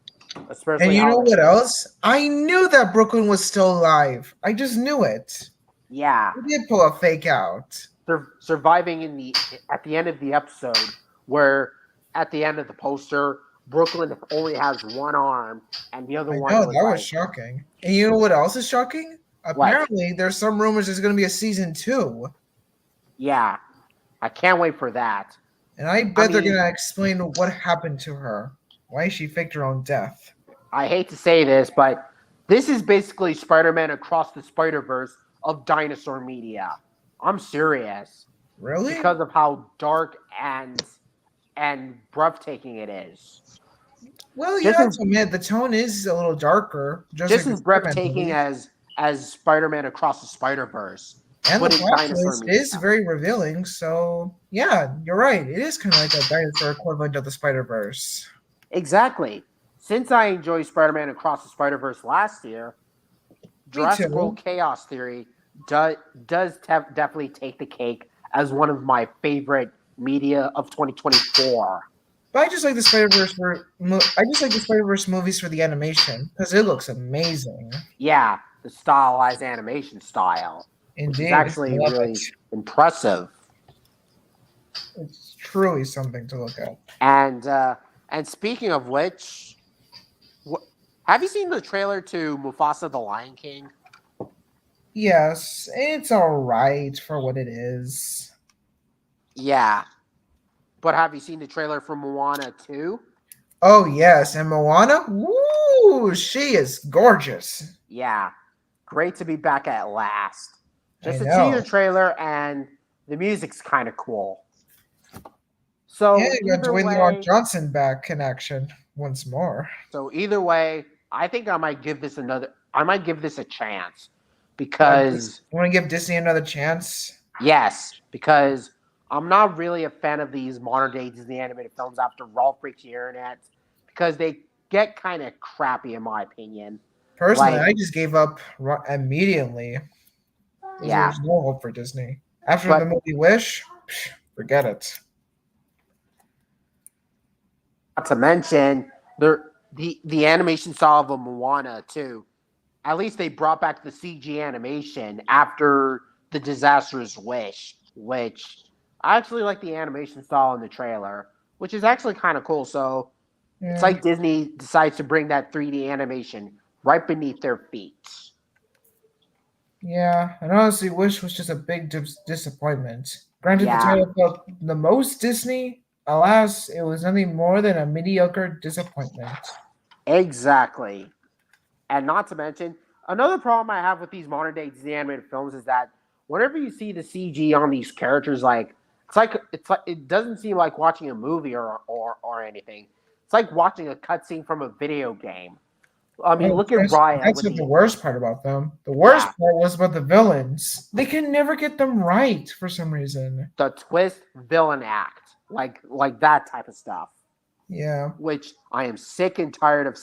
Especially and you know what else? I knew that Brooklyn was still alive. I just knew it. Yeah, He did pull a fake out. they're surviving at the end of the episode, where at the end of the poster, Brooklyn only has one arm, and the other one. No, that was shocking. And you know what else is shocking? Apparently, there's some rumors there's going to be a season 2. Yeah, I can't wait for that. And I bet they're going to explain what happened to her. Why she faked her own death. I hate to say this, but this is basically Spider-Man Across the Spider-Verse of dinosaur media. I'm serious. Really? Because of how dark and breathtaking it is. Well, you have to admit, the tone is a little darker. Just as breathtaking as Spider-Man Across the Spider-Verse. And the plot twist is very revealing, so yeah, you're right. It is kind of like a dinosaur equivalent of the Spider-Verse. Exactly. Since I enjoyed Spider-Man Across the Spider-Verse last year, Jurassic World Chaos Theory does definitely take the cake as one of my favorite media of 2024. But I just like the Spider-Verse movies for the animation because it looks amazing. Yeah, the stylized animation style. Indeed, it's actually really impressive. It's truly something to look at. And speaking of which, have you seen the trailer to Mufasa the Lion King? Yes, it's all right for what it is. Yeah. But have you seen the trailer for Moana 2? Oh, yes. And Moana? Woo! She is gorgeous. Yeah. Great to be back at last. Just a teaser trailer, and the music's kind of cool. So yeah, you got Dwayne The Rock Johnson back in action once more. So either way, I think I might give this a chance. Because you want to give Disney another chance? Yes, because I'm not really a fan of these modern day Disney animated films after Ralph Breaks the Internet, because they get kind of crappy in my opinion. Personally, I just gave up immediately. Yeah, there's no hope for Disney after the movie Wish. Forget it. Not to mention the animation style of a Moana too. At least they brought back the CG animation after the disastrous Wish, which I actually like the animation style in the trailer, which is actually kind of cool. So it's like Disney decides to bring that 3D animation right beneath their feet. Yeah, and honestly, Wish was just a big disappointment. Granted, the title felt the most Disney. Alas, it was nothing more than a mediocre disappointment. Exactly. And not to mention, another problem I have with these modern day Disney animated films is that whenever you see the CG on these characters, it's like it doesn't seem like watching a movie or anything. It's like watching a cutscene from a video game. I mean, look at Raya. That's the worst part about them. The worst part was about the villains. They can never get them right for some reason. The twist villain act, like that type of stuff. Yeah. Which I am sick and tired of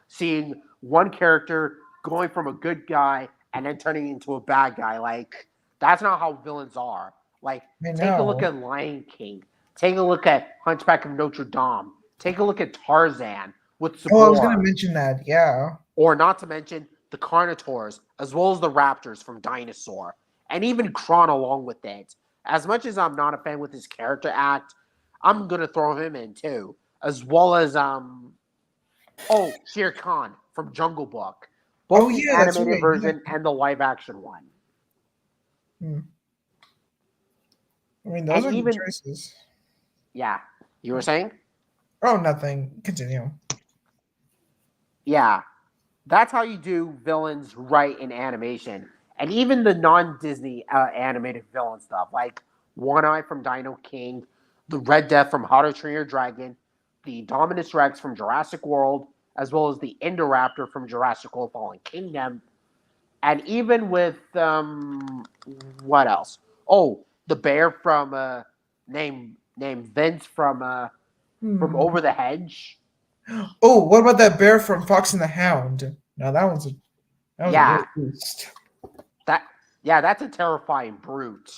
seeing one character going from a good guy and then turning into a bad guy. Like, that's not how villains are. Like, take a look at Lion King. Take a look at Hunchback of Notre Dame. Take a look at Tarzan with Sabor. Oh, I was going to mention that, yeah. Or not to mention the Carnotaurs, as well as the Raptors from Dinosaur. And even Kron along with it. As much as I'm not a fan with his character act, I'm going to throw him in too. As well as Oh, Shere Khan from Jungle Book. Oh, Both the yeah, that's animated right. version and the live action one. Hmm. I mean, those And are good even, choices. yeah, you were saying? Oh, nothing. Continue. Yeah, that's how you do villains right in animation. And even the non-Disney animated villain stuff, like One Eye from Dino King, the Red Death from How to Train Your Dragon, the Dominus Rex from Jurassic World, as well as the Indoraptor from Jurassic World Fallen Kingdom, and even with what else? Oh, the bear from named Vince from Hmm. Over the Hedge. Oh, what about that bear from Fox and the Hound? Now that was a Yeah, real beast. that yeah, that's a terrifying brute.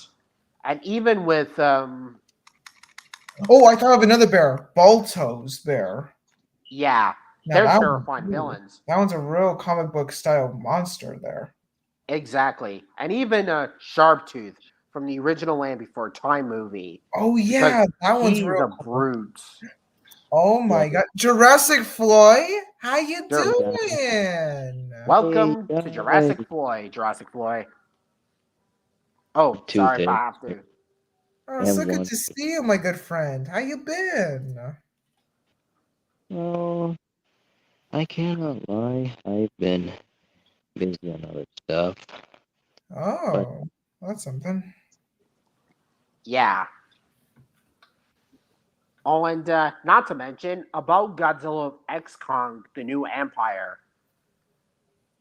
And even with Oh, I thought of another bear, Balto's bear. yeah, Now they're that terrifying villains. one's a real comic book style monster there. Exactly. And even Sharptooth from the original Land Before Time movie, Oh because yeah, that one's he's real a cool. brute. Oh Yeah. my god, Jurassic Floyd, how you Sure. doing? Welcome Hey, to guys. Jurassic Floyd. Oh, sorry if I Tuesday. have to. Oh, so good Everyone. to see you, my good friend. How you been? Oh, I cannot lie. I've been busy on other stuff. But Oh, that's something. Yeah. Oh, and not to mention about Godzilla X Kong: The New Empire.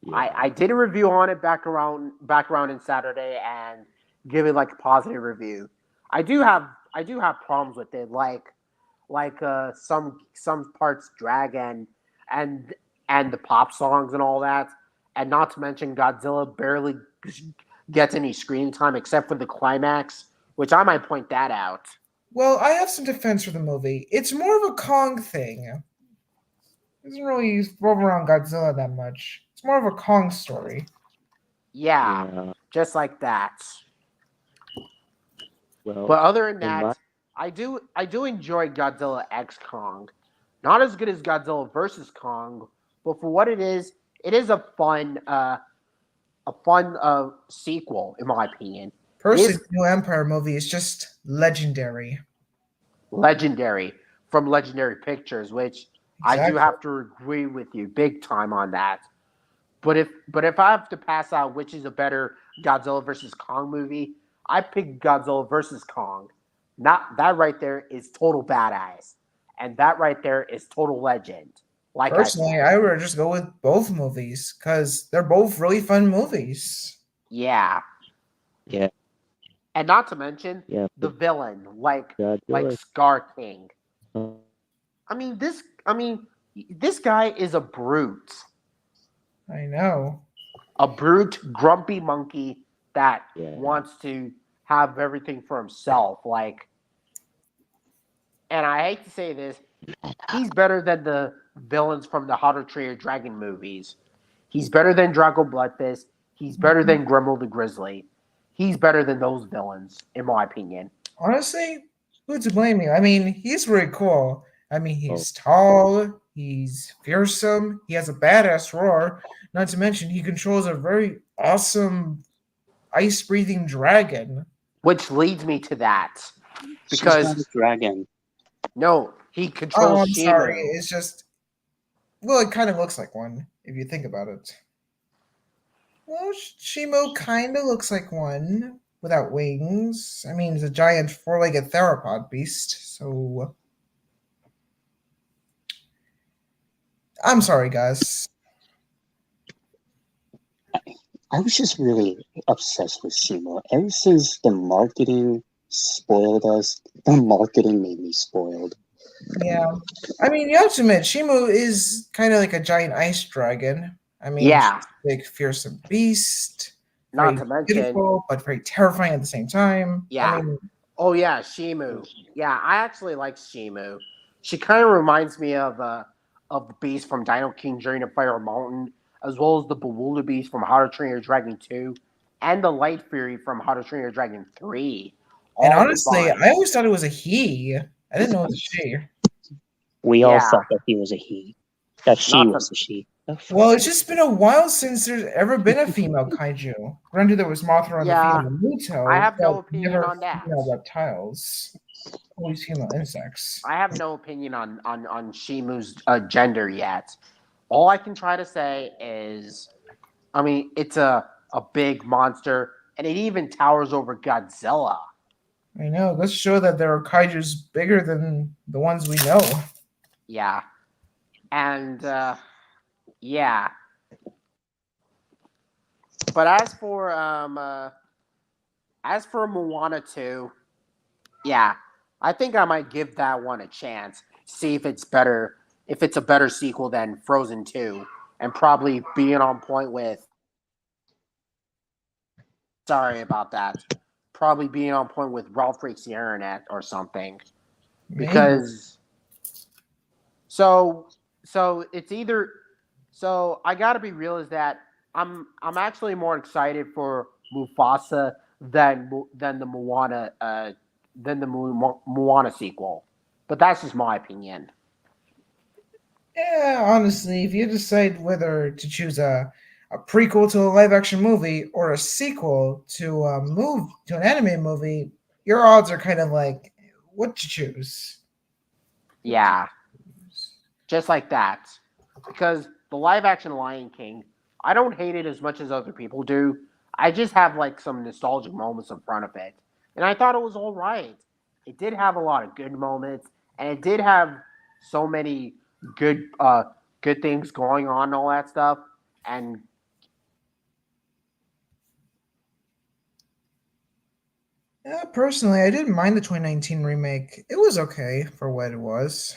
yeah. I did a review on it back around in Saturday and give it like a positive review. I do have problems with it, like some parts drag and and the pop songs and all that, and not to mention Godzilla barely gets any screen time except for the climax, which I might point that out. Well, I have some defense for the movie. It's more of a Kong thing. It doesn't really revolve around Godzilla that much. It's more of a Kong story. Yeah, Yeah. just like that. Well, But other than in my that, I do enjoy Godzilla X Kong. Not as good as Godzilla versus Kong, but for what it is a fun sequel in my opinion. It Personally, is the New Empire movie is just legendary. legendary from Legendary Pictures, which I do Exactly. have to agree with you big time on that. But if I have to pass out which is a better Godzilla versus Kong movie, I pick Godzilla versus Kong. Not that right there is total badass, and that right there is total legend. Like I Personally, said, I would just go with both movies because they're both really fun movies. yeah, yeah, and not to mention yeah, the but villain, like Godzilla. Scar King. uh, I mean this guy is I know. a brute, grumpy monkey that yeah, wants to have everything for himself. And I hate to say this, he's better than the villains from the How to Train Your Dragon movies. He's better than Draco Bloodfist. He's better than Gremel the Grizzly. He's better than those villains, in my opinion. Honestly, who to blame you? I mean, he's really cool. I mean, oh, he's tall, he's fearsome, he has a badass roar. Not to mention, he controls a very awesome ice breathing dragon. Which leads me to that. she's not a Because, dragon. no, he Oh, controls I'm sorry. Shimu. It's just, well, it kind of looks like one if you think about it. Well, Shimo kind of looks like one without wings. I mean, it's a giant four-legged theropod beast. So, I'm sorry, guys. I was just really obsessed with Shimo. Ever since the marketing spoiled us, the marketing made me spoiled. Yeah, I mean, you have to admit, Shimo is kind of like a giant ice dragon. I mean, she's Yeah, a big, fearsome beast, not very to mention, beautiful, but very terrifying at the same time. I yeah. mean, Oh, yeah, Shimu. Yeah, I actually like Shimu. She kind of reminds me of the beast from Dino King Journey to Fire Mountain, as well as the Bewilder Beast from How to Train Your Dragon 2, and the Light Fury from How to Train Your Dragon 3, and all honestly, I combined. always thought it was a he. I didn't know it was a she. We all Yeah, thought that he was a he. That she Not was the- a she. Oh, Well, it's just been a while since there's ever been a female kaiju. Granted, there was Mothra and Yeah, the female Muto, I have no but opinion never on that. female reptiles. Always female insects. I have no opinion on Shimu's gender yet. All I can try to say is, I mean, it's a big monster, and it even towers over Godzilla. I know. Let's show that there are kaiju's bigger than the ones we know. Yeah, and yeah. But as for Moana 2, yeah, I think I might give that one a chance. See if it's better, if it's a better sequel than Frozen 2, and probably being on point with. Sorry about that. Probably being on point with Ralph Breaks the Internet or something. Maybe. Because so it's either so I gotta be real is that I'm actually more excited for Mufasa than the Moana sequel, but that's just my opinion. Yeah, honestly, if you decide whether to choose a prequel to a live action movie or a sequel to an anime movie, your odds are kind of like what to choose. Yeah, just like that, because the live action Lion King, I don't hate it as much as other people do. I just have like some nostalgic moments in front of it, and I thought it was all right. It did have a lot of good moments, and it did have so many good good things going on and all that stuff. And Yeah, personally, I didn't mind the 2019 remake. It was okay for what it was.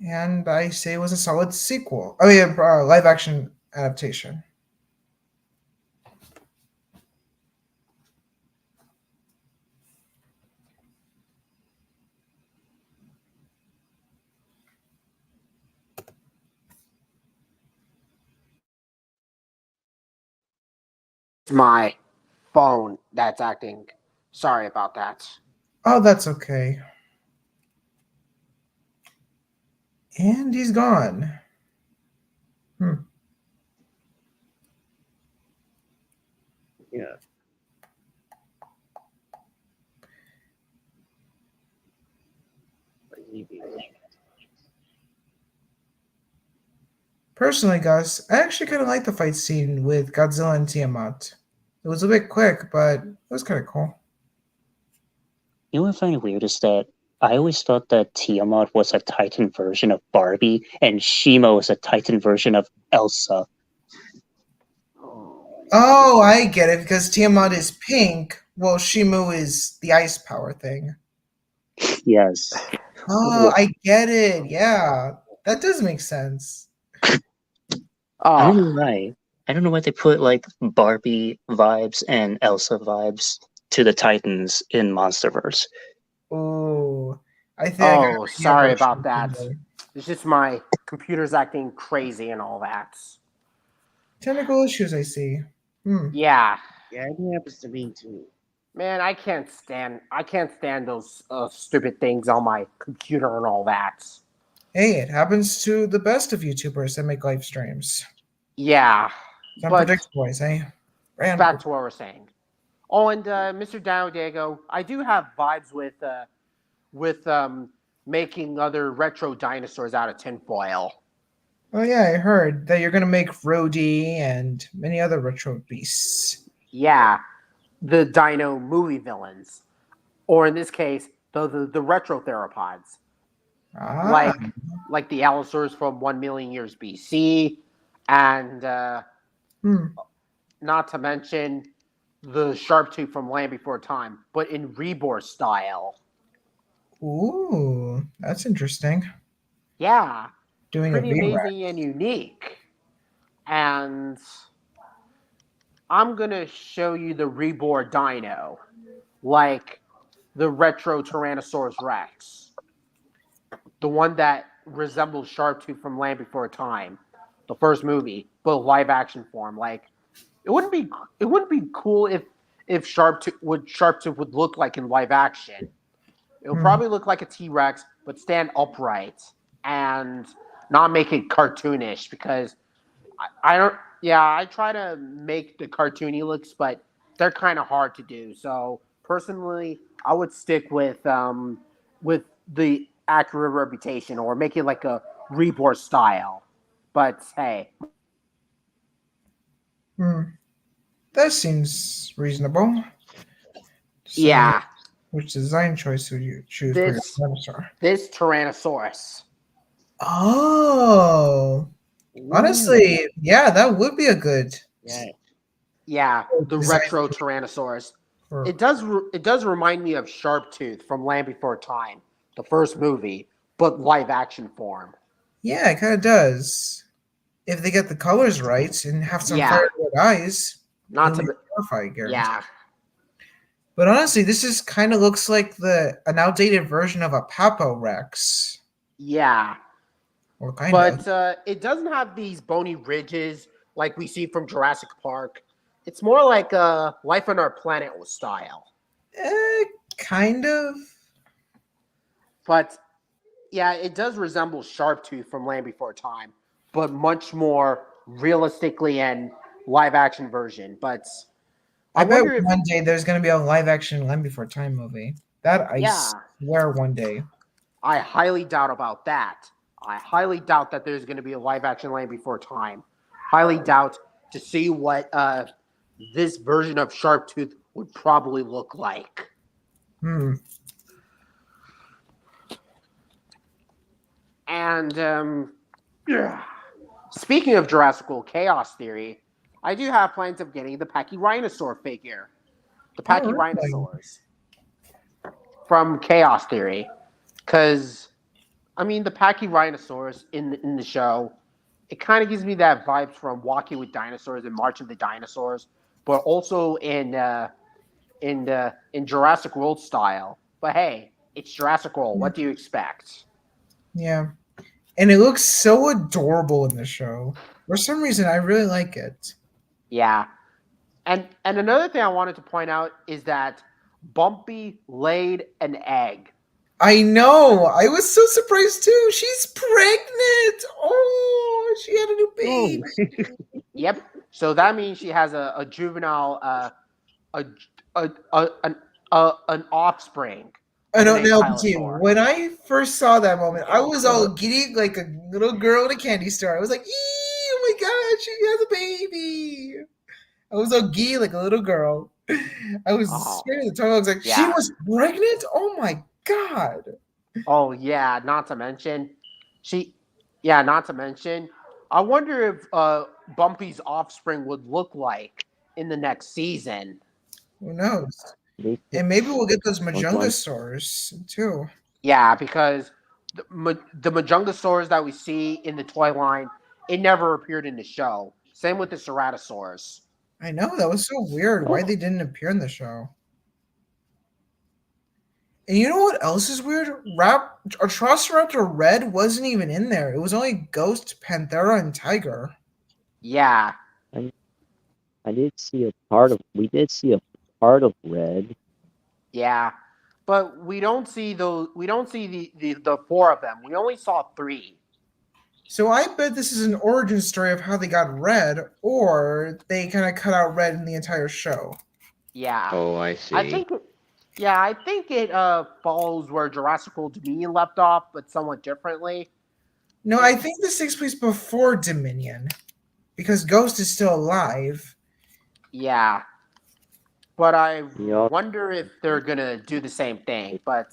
And I say it was a solid sequel. Oh yeah, live action adaptation. my phone that's acting. Sorry about that. Oh, that's okay. And he's gone. yeah. Personally, Gus, I actually kind of like the fight scene with Godzilla and Tiamat. It was a bit quick, but it was kind of cool. You know what I find weird is that I always thought that Tiamat was a Titan version of Barbie, and Shimo was a Titan version of Elsa. Oh, I get it, because Tiamat is pink, while Shimu is the ice power thing. Yes. Oh, I get it. Yeah, that does make sense. I don't Oh, know why. I don't know why they put like Barbie vibes and Elsa vibes to the Titans in MonsterVerse. Oh, I think I got an oh, idea sorry for about Shimu that. someday. It's just my computer's acting crazy and all that. Technical issues, I see. Yeah, Yeah, it happens to me too. man, I can't stand those stupid things on my computer and all that. Hey, it happens to the best of YouTubers that make live streams. Yeah, It's but unpredictable, I say. Very back to what we're saying. Oh, and Mr. Dino Diego, I do have vibes with making other retro dinosaurs out of tinfoil. Oh yeah, I heard that you're gonna make Rhodey and many other retro beasts. Yeah, the dino movie villains, or in this case, the retro theropods, Ah, like the Allosaurus from 1 million years BC, and hmm. not to mention the Sharptooth from Land Before Time, but in Rebor style. Ooh, that's interesting. Yeah, Doing a pretty V-Rex. amazing and unique. And I'm gonna show you the Rebor Dino, like the retro Tyrannosaurus Rex, the one that resembles Sharptooth from Land Before Time, the first movie, but live action form. Like it wouldn't be cool if Sharptooth would look like in live action. It'll probably look like a T-Rex, but stand upright and not make it cartoonish because I don't. Yeah, I try to make the cartoony looks, but they're kind of hard to do. So personally, I would stick with the accurate reputation or make it like a Reborn style. But hey, That seems reasonable. So, yeah, which design choice would you choose for your this dinosaur? this Tyrannosaurus. Oh, honestly, yeah, that would be a good Yeah. Yeah, the design retro Tyrannosaurus. for. It does remind me of Sharptooth from Land Before Time, the first movie, but live action form. Yeah, it kind of does. If they get the colors right and have some Yeah. fire red eyes, Not it'll to be terrifying, guaranteed. yeah. But honestly, this is kind of looks like an outdated version of a Papo Rex. Yeah. Or kind of. But it doesn't have these bony ridges like we see from Jurassic Park. It's more like Life on Our Planet style. Kind of. But yeah, it does resemble Sharptooth from Land Before Time, but much more realistically and live action version. But I bet wonder if one day there's going to be a live action Land Before Time movie. That I Yeah. swear one day. I highly doubt about that. I highly doubt that there's going to be a live action Land Before Time. Highly doubt to see what this version of Sharptooth would probably look like. And speaking of Jurassical Chaos Theory, I do have plans of getting the Pachyrhinosaur figure. The Pachyrhinosaurs from Chaos Theory. Because, I mean, the Pachyrhinosaurs in the show, it kind of gives me that vibes from Walking with Dinosaurs and March of the Dinosaurs, but also in Jurassic World style. But hey, it's Jurassic World. What do you expect? Yeah. And it looks so adorable in the show. For some reason, I really like it. Yeah. And another thing I wanted to point out is that Bumpy laid an egg. I know. I was so surprised too. She's pregnant. Oh, she had a new baby. Yep. So that means she has a juvenile, an offspring. I know Named now, Tylosaur. when I first saw that moment, I was all giddy like a little girl in a candy store. I was like, "Ee, oh my god, she has a baby!" I was all giddy like a little girl. I was scared at the time. I was like, "She Yeah. was pregnant? Oh my god!" Oh yeah, not to mention, I wonder if Bumpy's offspring would look like in the next season. Who knows? And maybe we'll get those Majungasaurs too. Yeah, because the Majungasaurs that we see in the toy line, it never appeared in the show. Same with the Ceratosaurs. I know, that was so weird. Why they didn't appear in the show. And you know what else is weird? Atrociraptor Red wasn't even in there. It was only Ghost, Panthera, and Tiger. Yeah. I did see a part of. We did see a part of Red. Yeah. But we don't see those. We don't see the four of them. We only saw 3. So I bet this is an origin story of how they got Red, or they kind of cut out Red in the entire show. Yeah. Oh, I see. I think it follows where Jurassic World Dominion left off, but somewhat differently. No, I think this takes place before Dominion, because Ghost is still alive. Yeah. But I Yup. wonder if they're gonna do the same thing. But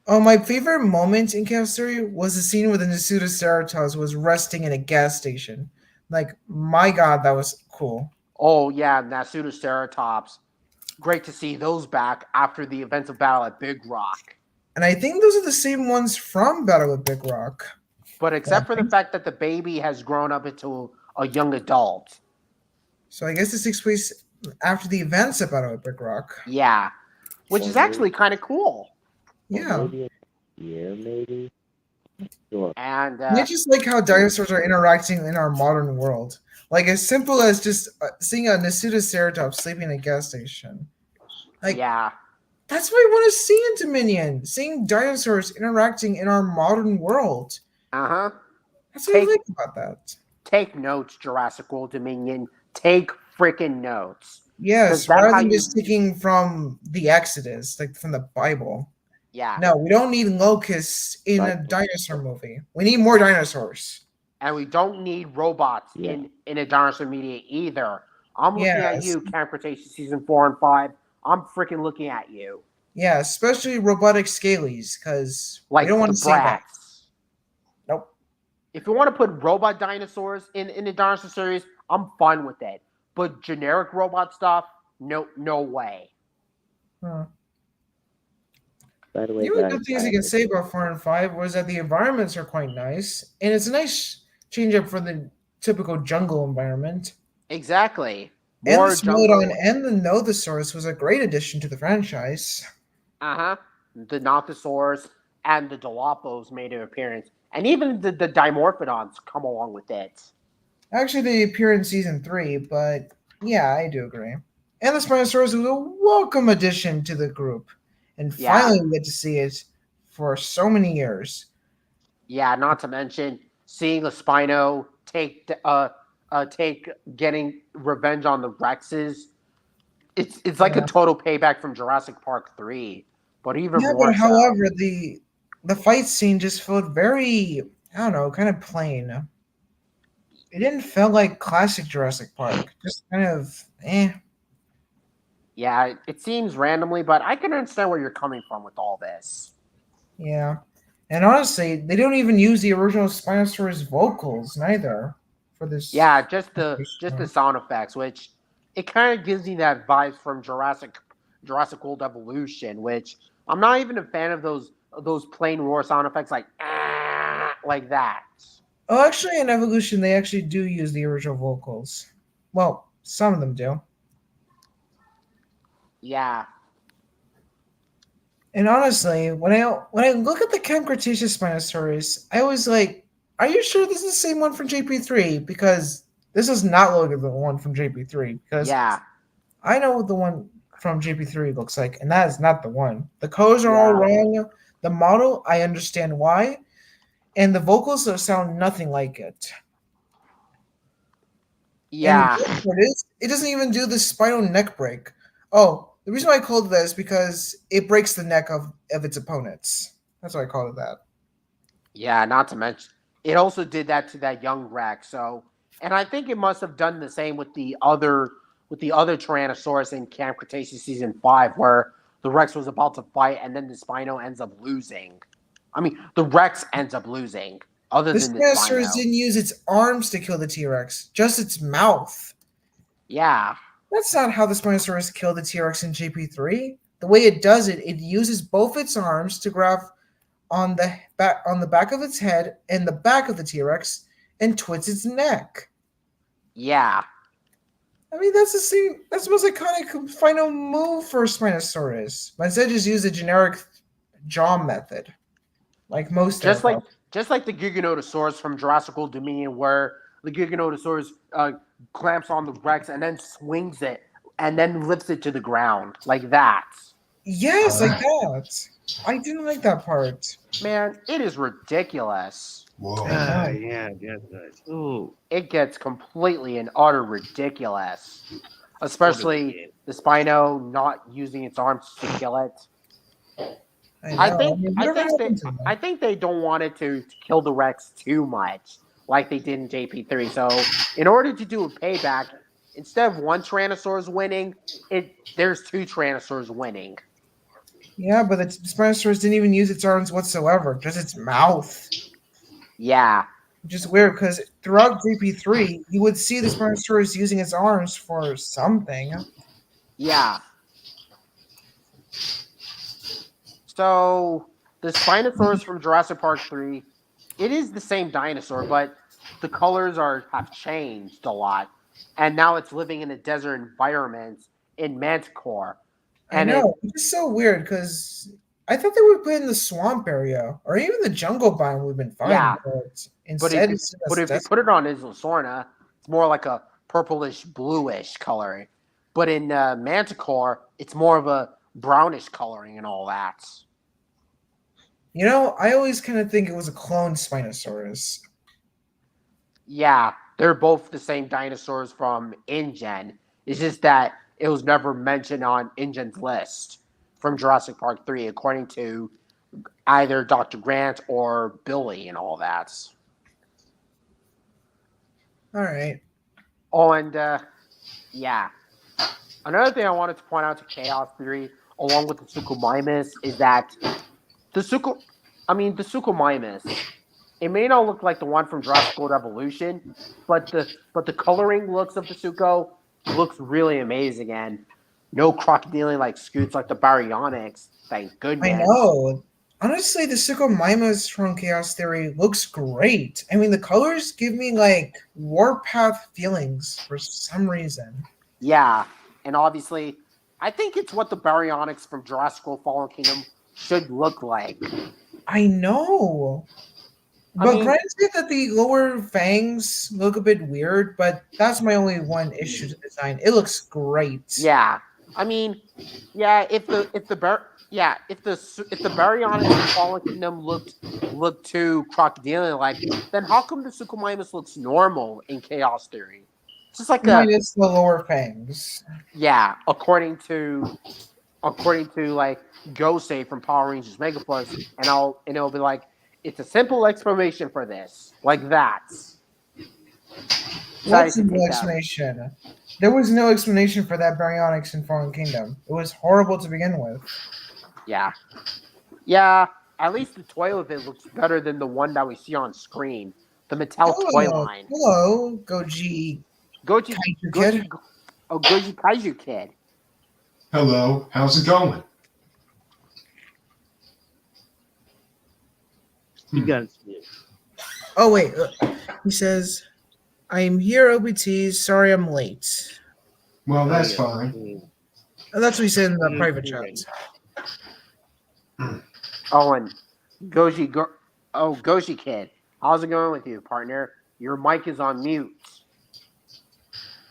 Oh, my favorite moment in Chaos Theory was the scene where the Nasutoceratops was resting in a gas station. Like, my god, that was cool. oh yeah, Nasutoceratops. Great to see those back after the events of battle at Big Rock. And I think those are the same ones from Battle of Big Rock. But except for the fact that the baby has grown up into a young adult. So I guess this takes place after the events of Battle of Big Rock. Yeah. Which is actually kind of cool. Yeah. Maybe a year, maybe. Sure. And I just like how dinosaurs are interacting in our modern world. Like, as simple as just seeing a Nasutoceratops sleeping in a gas station. Like, yeah. That's what I want to see in Dominion. Seeing dinosaurs interacting in our modern world. Uh-huh. That's what I Take like about that. take notes, Jurassic World Dominion. Take freaking notes. Because Yes, that's rather how than you. just taking from the Exodus, like from the Bible. Yeah. No, we don't need locusts in a Right. dinosaur movie. We need more dinosaurs. And we don't need robots Yeah. in a dinosaur media either. I'm looking at Yes. you, Camp Cretaceous season 4 and 5. I'm freaking looking at you. Yeah, especially robotic scalies, because we Like don't want the to see that. brats. Nope. If you want to put robot dinosaurs in the dinosaur series, I'm fine with it. But generic robot stuff, no way. Huh. By the The way, only guys, good things I I can say about 4 and 5 was that the environments are quite nice, and it's a nice change up for the typical jungle environment. Exactly. And the More Smilodon jungle. and the Nothosaurus was a great addition to the franchise. Uh-huh. The Nothosaurus and the Dilopos made an appearance. And even the Dimorphodons come along with it. Actually, they appear in season 3, but yeah, I do agree. And the Spinosaurus was a welcome addition to the group. And Yeah. finally, we get to see it for so many years. Yeah, not to mention seeing a Spino take getting revenge on the Rexes. It's like Yeah. a total payback from Jurassic Park 3, but even Yeah, more but so. however, the fight scene just felt very, I don't know, kind of plain. It didn't feel like classic Jurassic Park. Just kind of, eh. Yeah, it seems randomly, but I can understand where you're coming from with all this. Yeah. And honestly, they don't even use the original Spinosaurus vocals neither for this. Yeah, just the sound effects, which it kind of gives me that vibes from Jurassic World Evolution, which I'm not even a fan of those plain roar sound effects like like that. Oh, actually, in Evolution, they actually do use the original vocals. Well, some of them do. Yeah, And honestly, when I look at the Camp Cretaceous Spinosaurus, I was like, "Are you sure this is the same one from JP3?" Because this does not look like the one from JP3. Because yeah, I know what the one from JP3 looks like, and that is not the one. The colors are all Yeah. wrong. The model, I understand why, and the vocals sound nothing like it. yeah, And the worst part is, it doesn't even do the spinal neck break. Oh, the reason why I called it that is because it breaks the neck of its opponents. That's why I called it that. yeah. Not to mention, it also did that to that young Rex. So, and I think it must have done the same with the other Tyrannosaurus in Camp Cretaceous season 5, where the Rex was about to fight, and then the Spino ends up losing. I mean, the Rex ends up losing, other The than the Spinosaurus Spino. didn't use its arms to kill the T-Rex, just its mouth. Yeah, That's not how the Spinosaurus killed the T-Rex in GP3. The way it does it, it uses both its arms to grab on the back of its head and the back of the T-Rex and twist its neck. yeah, I mean, that's the most iconic final move for a Spinosaurus. But instead, just use a generic jaw method, like most just like theropods. just like the Giganotosaurus from Jurassic World Dominion, where the Giganotosaurus clamps on the Rex and then swings it and then lifts it to the ground like that. Yes, like that. I didn't like that part. Man, it is ridiculous. Whoa. Ah, yeah, guys. Oh, It gets completely and utter ridiculous, especially the Spino not using its arms to kill it. I know. think mean, I whatever think they happened to them? I think they don't want it to kill the Rex too much, like they did in JP3. So in order to do a payback, instead of one Tyrannosaurus winning, there's two Tyrannosaurs winning. Yeah, but the Spinosaurus didn't even use its arms whatsoever, just its mouth. Yeah, Which is weird because throughout GP3, you would see the Spinosaurus using its arms for something. yeah. So the Spinosaurus from Jurassic Park 3, it is the same dinosaur, but the colors have changed a lot, and now it's living in a desert environment in Manticore. I And know. It's so weird because I thought they would put it in the swamp area or even the jungle biome we've been finding. Yeah. But But instead, if, it's but if you put it on Isla Sorna, it's more like a purplish bluish color. But in Manticore, it's more of a brownish coloring and all that. You know, I always kind of think it was a clone Spinosaurus. Yeah, they're both the same dinosaurs from InGen. It's just that it was never mentioned on InGen's list from Jurassic Park 3, according to either Dr. Grant or Billy and all that. All right. Oh, and yeah. Another thing I wanted to point out to Chaos Theory, along with the Suchomimus, is that the Suchomimus, it may not look like the one from Jurassic World Evolution, but the coloring looks of the Sucho looks really amazing, and no crocodilian like scoots like the Baryonyx. Thank goodness. I know. Honestly, the Suchomimus from Chaos Theory looks great. I mean, the colors give me like Warpath feelings for some reason. Yeah, and obviously, I think it's what the Baryonyx from Jurassic World Fallen Kingdom should look like. I know. I But mean- granted that the lower fangs look a bit weird, but that's my only one issue to design. It looks great. Yeah, I mean, yeah, if the Baryonyx from Fallen Kingdom looked too crocodilian like, then how come the Suchomimus looks normal in Chaos Theory? It's just like Minus the lower fangs. yeah, according to like Gosei from Power Rangers Megaforce, and it'll be like, it's a simple explanation for this, like that. What's Sorry to the take that. explanation? There was no explanation for that Baryonyx in Fallen Kingdom. It was horrible to begin with. Yeah. Yeah, at least the toy of it looks better than the one that we see on screen. The Mattel toy line. Hello, Goji Goji Kaiju Kid. Goji Kaiju Kid. Hello, how's it going? You got it. Oh, wait. He says, I'm here, LBT. Sorry I'm late. Well, that's yeah. fine. Oh, that's what he said in the private chat. Oh, and Goji Kid. How's it going with you, partner? Your mic is on mute.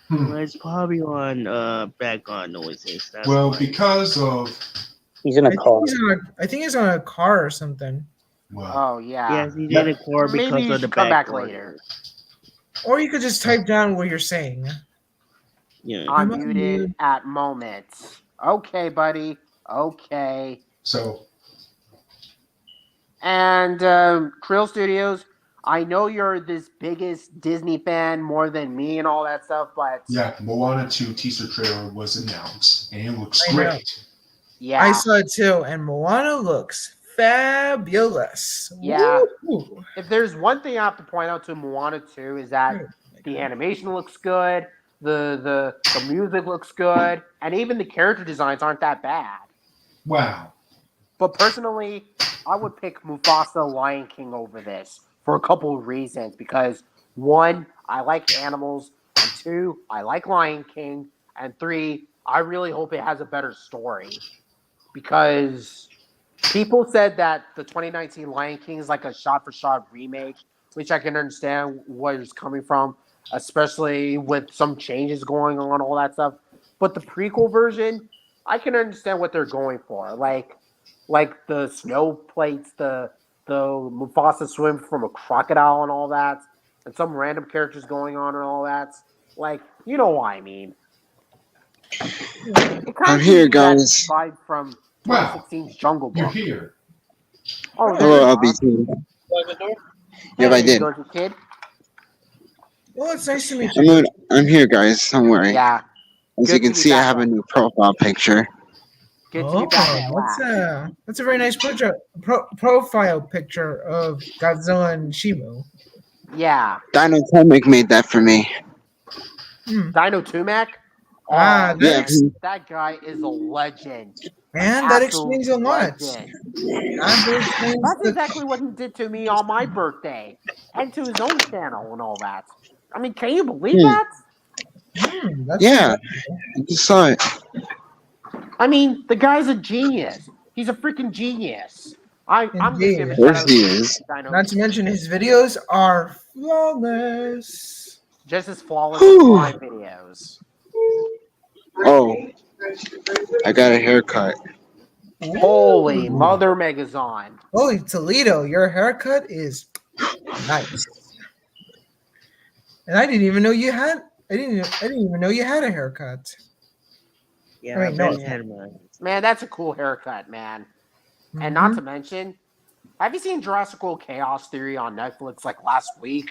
Well, it's probably on background noises. That's Well, why. because of He's in a car. I think he's on a car or something. well, Oh, yeah. Yes, he's Yep. in a car Maybe because you of the should come back background later. noise. Or you could just type down what you're saying. Yeah. I'm I'm muted unmuted. at moments. Okay, buddy. Okay. so And Krill Studios, I know you're this biggest Disney fan more than me and all that stuff, but yeah, Moana 2 teaser trailer was announced, and it looks I know. great. yeah. I saw it too, and Moana looks fabulous. Yeah. Woo! If there's one thing I have to point out to Moana 2 is that the animation looks good, the music looks good, and even the character designs aren't that bad. Wow. But personally, I would pick Mufasa Lion King over this for a couple of reasons. Because one, I like animals, and two, I like Lion King, and three, I really hope it has a better story. Because people said that the 2019 Lion King is like a shot-for-shot remake, which I can understand where it's coming from, especially with some changes going on, all that stuff. But the prequel version, I can understand what they're going for. Like the snow plates, the Mufasa swim from a crocodile and all that, and some random characters going on and all that. Like, you know what I mean. It kind I'm of here, gives me that guys. vibe from Wow. 2016's Jungle You're Book. here. Oh, Hello, there you are. LBT. Yep, I Hey, did. Goji Kid. Well, it's nice to meet you. I'm here, guys. Don't worry. Yeah, As good you to can be see, I back have a on. new profile picture. good to be back at that's a very nice profile picture of Godzilla and Shimu. Yeah, Dino Tomic made that for me. Dino Tumac. Oh, Ah, man, Yeah. that guy is a legend. And that Absolute explains a lot. legend. That explains That's the- exactly what he did to me on my birthday, and to his own channel and all that. I mean, can you believe that? that's Yeah, I just saw it. I mean, the guy's a genius. He's a freaking genius. I'm gonna give a Indeed. shout Course out he to is. Dino. Not to mention his videos are flawless. Just as flawless as my videos. Oh, I got a haircut. Holy Ooh. mother Megazon. Holy Toledo, your haircut is nice. And I didn't even know you had. I didn't even know you had a haircut. Yeah, I mean, no. Ben had mine. Man, that's a cool haircut, man. And not to mention, have you seen Jurassic World Chaos Theory on Netflix like last week?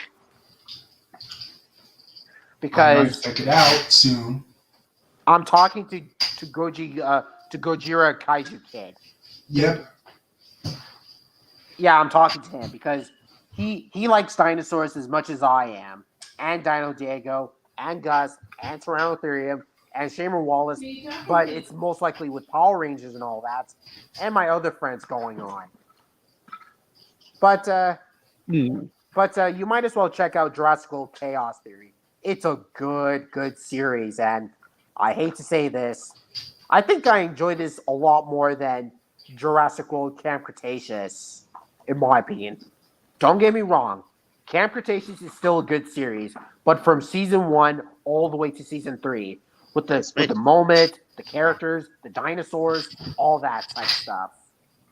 I might Because check it out soon. I'm talking to Gojira Kaiju Kid. Yep. Yeah, I'm talking to him because he likes dinosaurs as much as I am, and Dino Diego, and Gus, and Tyrannotherium, and Shamer Wallace. But it's most likely with Power Rangers and all that, and my other friends going on. But you might as well check out Jurassic World Chaos Theory. It's a good series, and I hate to say this, I think I enjoy this a lot more than Jurassic World Camp Cretaceous, in my opinion. Don't get me wrong, Camp Cretaceous is still a good series, but from season 1 all the way to season 3, with the moment, the characters, the dinosaurs, all that type stuff.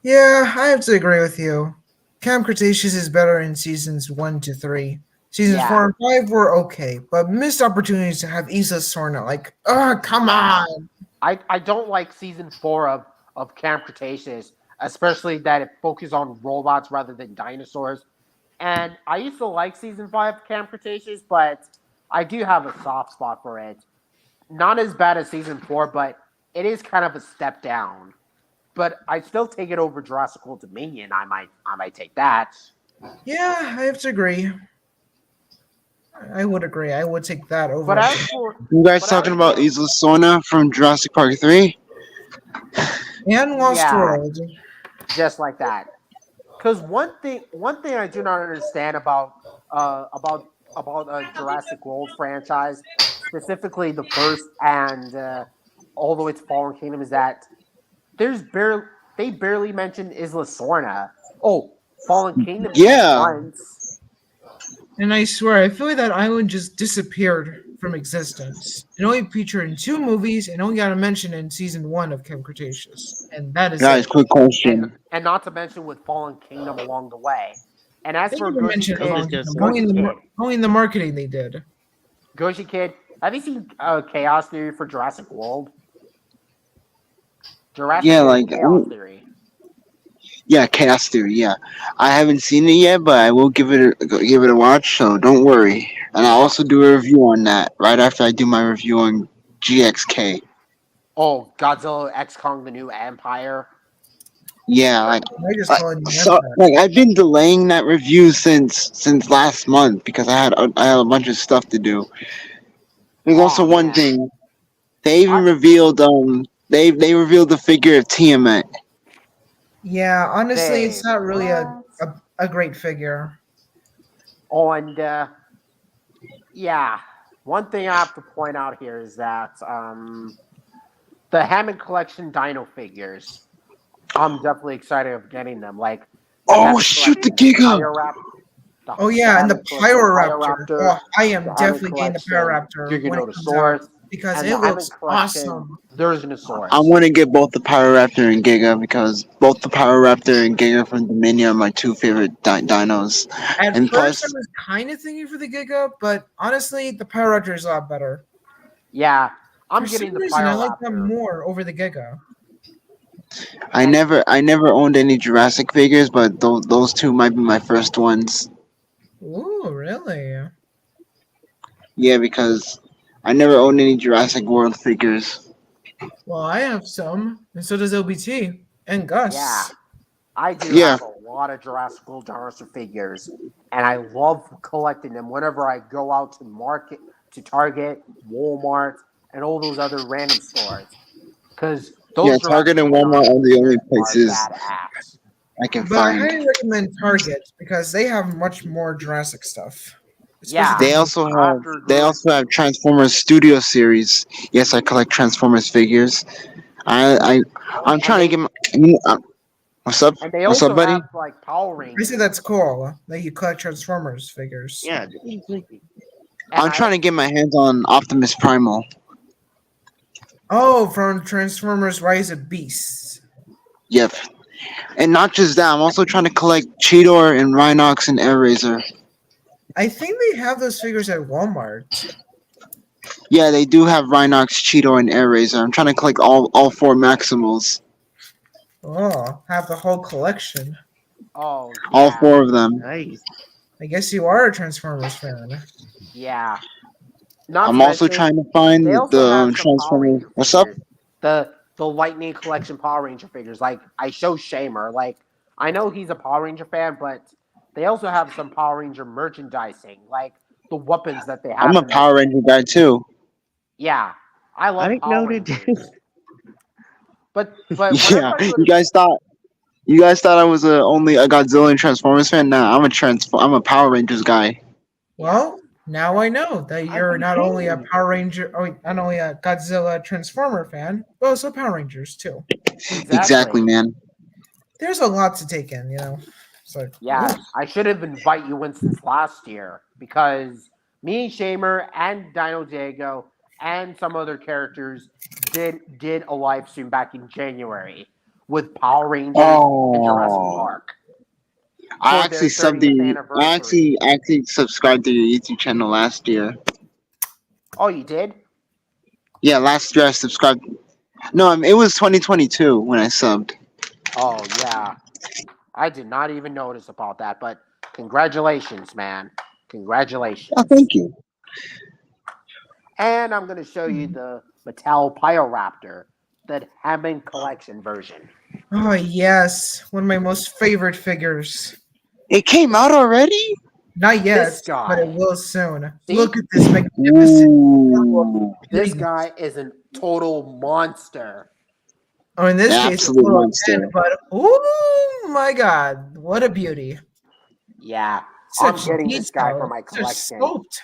Yeah, I have to agree with you. Camp Cretaceous is better in seasons 1 to 3. Seasons 4 and 5 were okay, but missed opportunities to have Isla Sorna. Like, come on! I don't like season 4 of Camp Cretaceous, especially that it focuses on robots rather than dinosaurs. And I used to like season 5 of Camp Cretaceous, but I do have a soft spot for it. Not as bad as season 4, but it is kind of a step down. But I still take it over Jurassic World Dominion. I might take that. Yeah, I have to agree. I would agree. I would take that over. But as for You guys talking about Isla Sorna from Jurassic Park 3? And Lost World. Just like that. Because one thing I do not understand about Jurassic World franchise, specifically the first and all the way to Fallen Kingdom, is that they barely mention Isla Sorna. Oh, Fallen Kingdom Yeah. once. And I swear, I feel like that island just disappeared from existence. It only featured in 2 movies and only got a mention in season 1 of Camp Cretaceous. And that is Guys, it. quick question. And not to mention with Fallen Kingdom along the way. And as They for never Goshi mentioned Kid, along just them, only Goshi only in the marketing they did. Goshi Kid, have you seen Chaos Theory for Jurassic World? Jurassic Yeah, World like, Chaos Theory. Yeah, Chaos Theory. Yeah, I haven't seen it yet, but I will give it a watch. So don't worry. And I'll also do a review on that right after I do my review on GXK. Oh, Godzilla X Kong: The New Empire. Yeah, I just call it the like I've been delaying that review since last month because I had a bunch of stuff to do. There's also one thing. They even revealed they revealed the figure of Tiamat. Yeah, honestly, it's Dave, not really what? a great figure. Oh, and yeah, one thing I have to point out here is that the Hammond Collection Dino figures. I'm definitely excited of getting them. Like, Oh shoot, the Giga! Oh yeah, and the Pyroraptor. Oh, I am the definitely getting the Hammond Pyroraptor when it comes Giganotosaurus, out because and it the looks Hammond Collection awesome. Versionosaurus. I want to get both the Pyroraptor and Giga because both the Pyroraptor and Giga from Dominion are my 2 favorite dinos. At And first, I plus, was kind of thinking for the Giga, but honestly, the Pyroraptor is a lot better. Yeah, I'm For getting some the reason, I like that Pyroraptor. more over the Giga. I never owned any Jurassic figures, but those 2 might be my first ones. Ooh, really? Yeah, because I never owned any Jurassic World figures. Well, I have some, and so does LBT and Gus. Yeah, I do Yeah. have a lot of Jurassic World dinosaur figures, and I love collecting them whenever I go out to Target, Walmart, and all those other random stores. Because those Target and Jurassic Walmart are the only places are badass. I can But I find. highly recommend Target because they have much more Jurassic stuff. Yeah. They also have Transformers Studio Series. Yes, I collect Transformers figures. I'm trying to get my. What's up? And they What's also up, buddy? have like Power I Rangers. say that's cool that you collect Transformers figures. Yeah, I'm trying to get my hands on Optimus Primal. Oh, from Transformers: Rise of Beasts. Yep. And not just that, I'm also trying to collect Cheetor and Rhinox and Airazor. I think they have those figures at Walmart. Yeah, they do have Rhinox, Cheetor, and Airazor. I'm trying to collect all four Maximals. Oh, have the whole collection. Oh All yeah, four of them. Nice. I guess you are a Transformers fan. yeah. Not to I'm also mention, trying to find they also the have some Power Transformers. Ranger What's up? figures. The Lightning Collection Power Ranger figures. Like I show Shamer. Like I know he's a Power Ranger fan, but they also have some Power Ranger merchandising, like the weapons that they I'm have a in there. Power Ranger guy too. Yeah, I I love didn't Power know they did. Rangers. But Yeah, whenever I go you to guys thought I was only a Godzilla and Transformers fan. Nah, I'm a Power Rangers guy. Well, now I know that I you're not only a became. Power Ranger, oh, not only a Godzilla Transformer fan, but also Power Rangers too. Exactly, exactly. man. There's a lot to take in, It's like, Yeah, oof. I should have invited you in since last year because me, Shamer, and Dino Diego and some other characters did a live stream back in January with Power Rangers and Jurassic Oh, Park I for their actually subbed 30th the. anniversary. I actually subscribed to your YouTube channel last year. Oh, you did? Yeah, last year I subscribed. No, it was 2022 when I subbed. Oh, yeah. I did not even notice about that, but congratulations, man. Oh, Congratulations. thank you. And I'm going to show you the Mattel Pyroraptor, the Hammond Collection version. Oh yes, one of my most favorite figures. It came out already. Not yet, This but it guy. will soon. See? Look at this magnificent. Ooh, This guy is a total monster. Oh, in this case, it's a absolute little monster. 10, but oh my god, what a beauty! Yeah. Such I'm getting this guy for detail, my such collection. sculpt.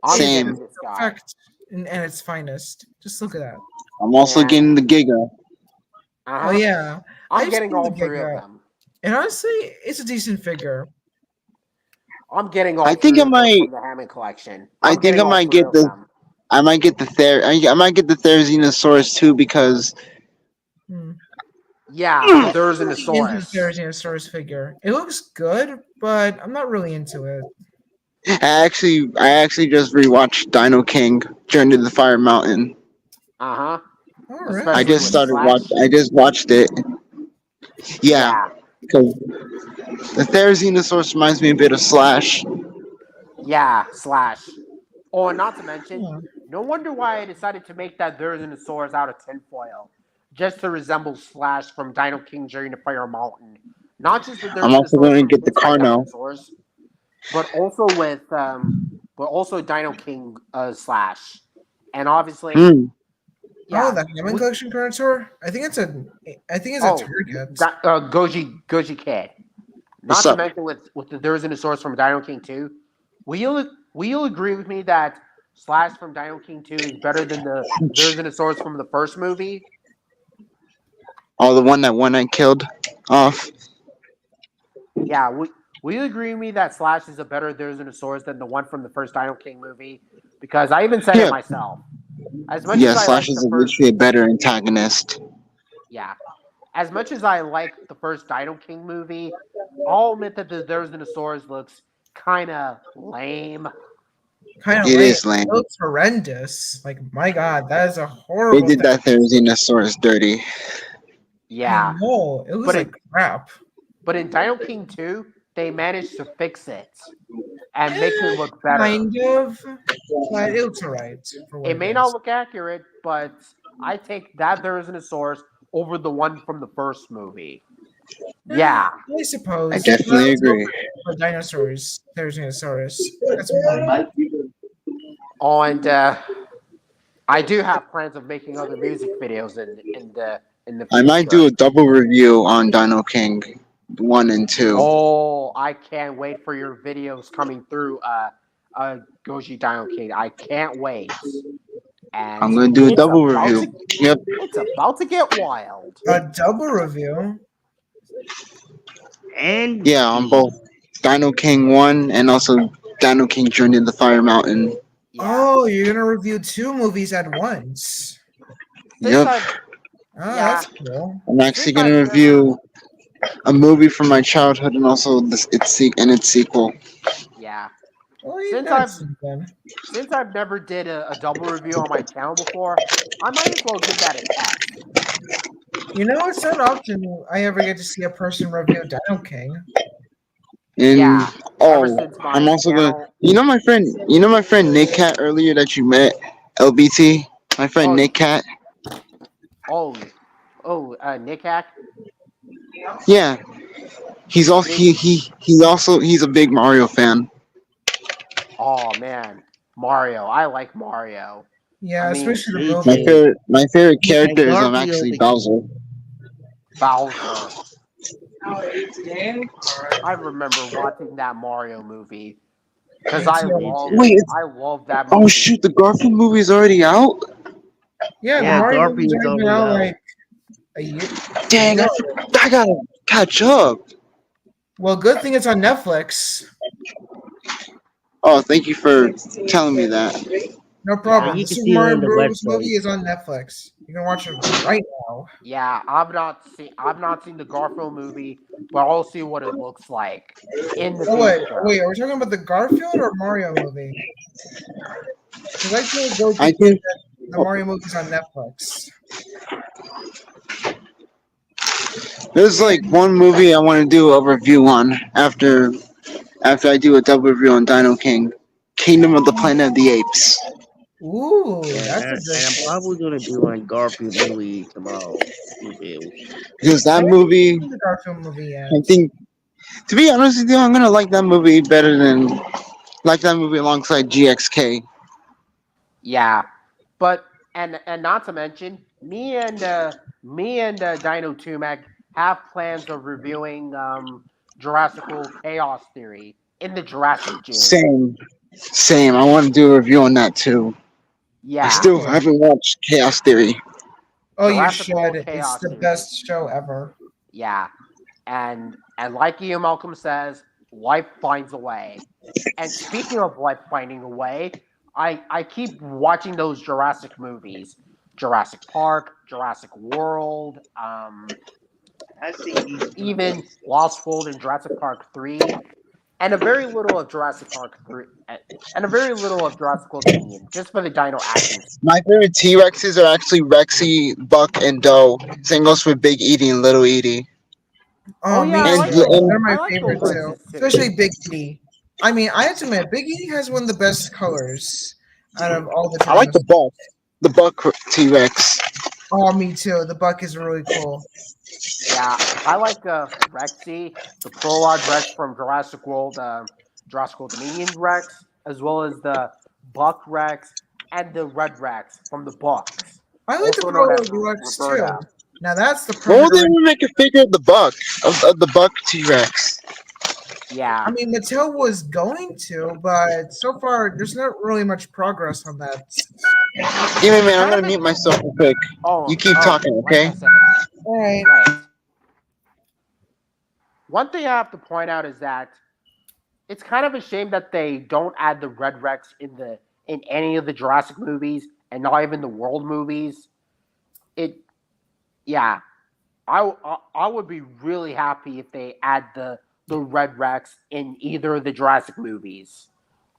I'm Same. getting this guy. Perfect in its finest. Just look at that. I'm also And- getting the Giga. Uh-huh. Oh yeah, I'm I've getting seen all the three of Giga. them. And honestly, it's a decent figure. I'm getting all I think three I of them might- from the Hammond collection. I I'm think getting I all might three get of the- them. I might get the Therizinosaurus too because Hmm. Yeah, the Into the Therizinosaurus. Therizinosaurus figure. It looks good, but I'm not really into it. I actually just rewatched Dino King Journey to the Fire Mountain. Uh-huh. All right. Especially I just with started Slash. I just watched it. Yeah, because the Therizinosaurus reminds me a bit of Slash. Yeah, Slash. Oh, and not to mention, Yeah. no wonder why I decided to make that Therizinosaurus out of tinfoil. Just to resemble Slash from Dino King Journey to Fire Mountain. Not just the I'm also going to Therizinosaurus get the from Carno. Dinosaurs, but also Dino King Slash. And obviously, Hmm. yeah. Oh, the Hammond Collection Carnosaur? I think it's a Target. Goji Kid. Not What's to up? mention with the Therizinosaurus from Dino King 2. Will you agree with me that Slash from Dino King 2 is better than the Therizinosaurus from the first movie? Oh, the one I killed off. Yeah, will you agree with me that Slash is a better Therizinosaurus than the one from the first Dino King movie? Because I even said Yeah. it myself. As much Yeah, as I Slash like is the first, literally a better antagonist. yeah, as much as I like the first Dino King movie, I'll admit that the Therizinosaurus looks kind of lame. Kind of It lame. is lame. It looks horrendous. Like, my god, that is a They horrible did that thing. Therizinosaurus dirty. Yeah, No, it looks But like crap. but in Dino King 2, they managed to fix it and make it look better. Kind of, but it looks alright. for what It may is. not look accurate, but I take that Therizinosaurus over the one from the first movie. Yeah. I suppose. I definitely Let's go agree. For dinosaurs, Therizinosaurus. That's more. Oh, and I do have plans of making other music videos in the future. I might do a double review on Dino King 1 and 2. Oh, I can't wait for your videos coming through. Goji Dino King. I can't wait. And I'm gonna do a it's double about review. Yep. It's about to get wild. A double review. And Yeah, on both Dino King 1 and also Dino King Journey to the Fire Mountain. Yeah. Oh, you're gonna review two movies at once. since Yep. I've Oh, Yeah. that's cool. I'm actually Since gonna I've never- review a movie from my childhood and also its sequel. yeah, Well, you Since got I've- something. since I've never did a double review on my channel before, I might as well give that a test. You know, it's not often I ever get to see a person review Dino King. And Yeah, ever oh, since my I'm also channel. gonna. You know my friend Nick Cat earlier that you met, LBT. My friend Oh, Nick Cat. Nick Hack. Yeah, he's also he's a big Mario fan. Oh man, Mario. I like Mario. Yeah, I mean, especially the me movie. too. My favorite Yeah, character is Garfield actually is- Bowser. Bowser. I remember watching that Mario movie because Me I too. love Wait, it's- I love that movie. Oh shoot, the Garfield movie is already out. Yeah, the Yeah, Mario Garfield's movie's already been already out out. like a year. Dang, No. I gotta catch up. Well, good thing it's on Netflix. Oh, thank you for telling me that. No problem. you The can Super see it Mario on the Bros. website. movie is on Netflix. You can watch it right now. Yeah, I've not seen the Garfield movie, but I'll see what it looks like in the Oh wait, future. wait. Are we talking about the Garfield or Mario movie? Because I told Goku I think that the Mario movie's on Netflix. there's like one movie I want to do a review on after I do a double review on Dino King, Kingdom of the Planet of the Apes. Ooh, Yeah, that's a and good. I'm probably gonna do a Garfield movie tomorrow. Review. Because I that haven't movie, seen the Garfield movie yet. I think, to be honest with you, I'm gonna like that movie better than like that movie alongside GXK. Yeah, but and not to mention me and Dino Tumac have plans of reviewing Jurassical Chaos Theory in the Jurassic June. Same. I want to do a review on that too. Yeah, I still haven't watched Chaos Theory. Oh, you Jurassic should. World It's Chaos the Theory. best show ever. Yeah, and like Ian Malcolm says, life finds a way. And speaking of life finding a way, I keep watching those Jurassic movies, Jurassic Park, Jurassic World, I see these. even Lost World and Jurassic Park 3, and a very little of Jurassic Park 3, and a very little of Jurassic World Dominion, just for the dino action. My favorite T-Rexes are actually Rexy, Buck, and Doe. Same goes for Big Edie and Little Edie. Oh, yeah, me I too. like those. They're my I like favorite those too. Rexes, too. Especially Big E. I mean, I have to admit, Big E has one of the best colors out of all the I like the dinosaurs. Buck T-Rex. Oh, me too. The Buck is really cool. Yeah, I like Rexy, the Prologue Rex from Jurassic World Dominion Rex, as well as the Buck Rex and the Red Rex from the Bucks. I like the Also known Pro as Rex too. Roberta. Now that's the Why would perfect. they even make a figure of the Buck of the Buck T-Rex? Yeah, I mean, Mattel was going to, but so far there's not really much progress on that. Give me a minute. I'm gonna mute myself real quick. You keep talking, like I okay? said, All right. right. One thing I have to point out is that it's kind of a shame that they don't add the Red Rex in any of the Jurassic movies and not even the World movies. Yeah, I would be really happy if they add the Red Rex in either of the Jurassic movies.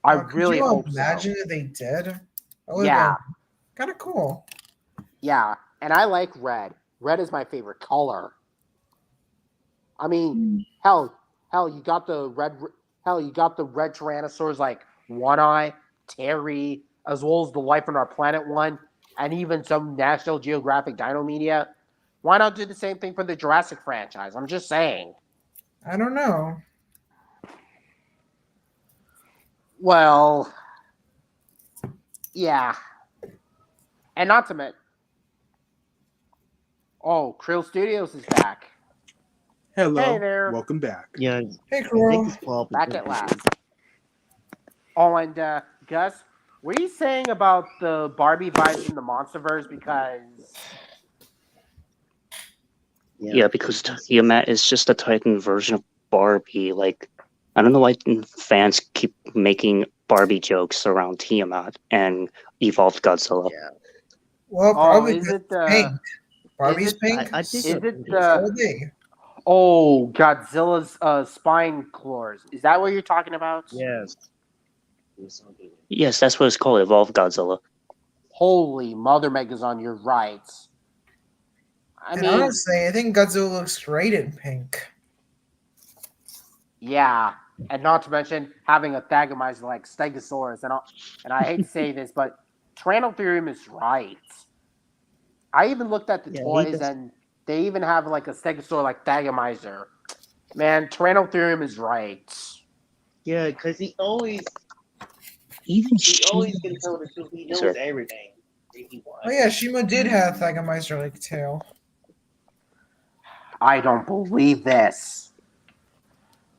I really Could you hope imagine so. if they did? That would Yeah, kind of cool. yeah, and I like red. Red is my favorite color. I mean, hell, you got the red Tyrannosaurs like One Eye, Terry, as well as the Life on Our Planet one, and even some National Geographic Dino Media. Why not do the same thing for the Jurassic franchise? I'm just saying. I don't know. Well, yeah. And not to mention, Krill Studios is back. Hello. Hey there. Welcome back. Yeah, Hey, I think Crow. it's probably Back at last. Oh, and Gus, what are you saying about the Barbie vibes in the Monsterverse? Because Yeah, because Tiamat is just a Titan version of Barbie. Like, I don't know why fans keep making Barbie jokes around Tiamat and Evolved Godzilla. Yeah. Well, Oh, probably is 'cause it it's pink. Barbie's it- pink. I think is it's it pink. So the are they. oh Godzilla's spine claws? Is that what you're talking about? Yes. Yes, that's what it's called, Evolved Godzilla. Holy mother Megazon, you're right. I And mean, honestly, I think Godzilla looks great in pink. yeah, and not to mention having a Thagomizer like Stegosaurus, and I hate to say this, but Tyrannotherium is right. I even looked at the Yeah, he toys, does. and they even have like a Stegosaur like Thagomizer. Man, Tyrannotherium is right. Yeah, because he always Even can tell the truth. He knows everything. He Oh yeah, Shima did have Thagomizer like tail. I don't believe this.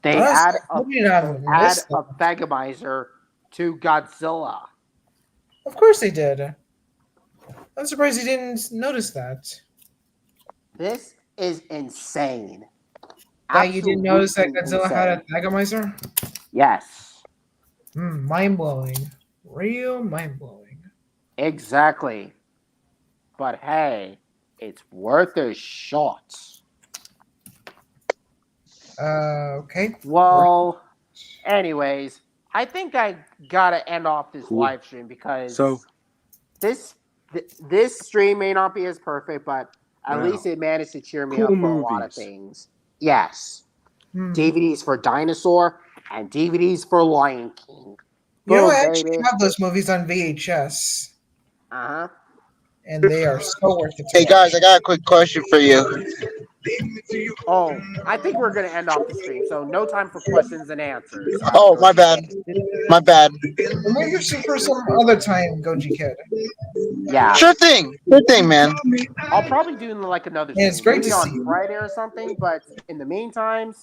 They Honestly, add I a hope you not they add missed a them. Thagomizer to Godzilla. Of course they did. I'm surprised you didn't notice that. This is insane. That you didn't notice that Absolutely Godzilla had a insane. Thagomizer? Yes, Mind blowing. Real mind blowing. exactly. But hey, it's worth a shot. Okay. Well, anyways, I think I gotta end off this live stream because this this stream may not be as perfect, but at least it managed to cheer me up for a lot of things. Yes, Hmm. DVDs for Dinosaur and DVDs for Lion King. You know, Boom, I actually baby. have those movies on VHS, Uh huh. and they are so worth it to Hey watch. guys, I got a quick question for you. Oh, I think we're gonna end off the stream, so no time for questions and answers. Oh, my Goji bad. Kid. My bad. Well, maybe for some other time, Goji Kid. Yeah, Sure thing, man. I'll probably do like another Yeah, it's stream, great maybe to on see you. Friday or something. But in the meantime,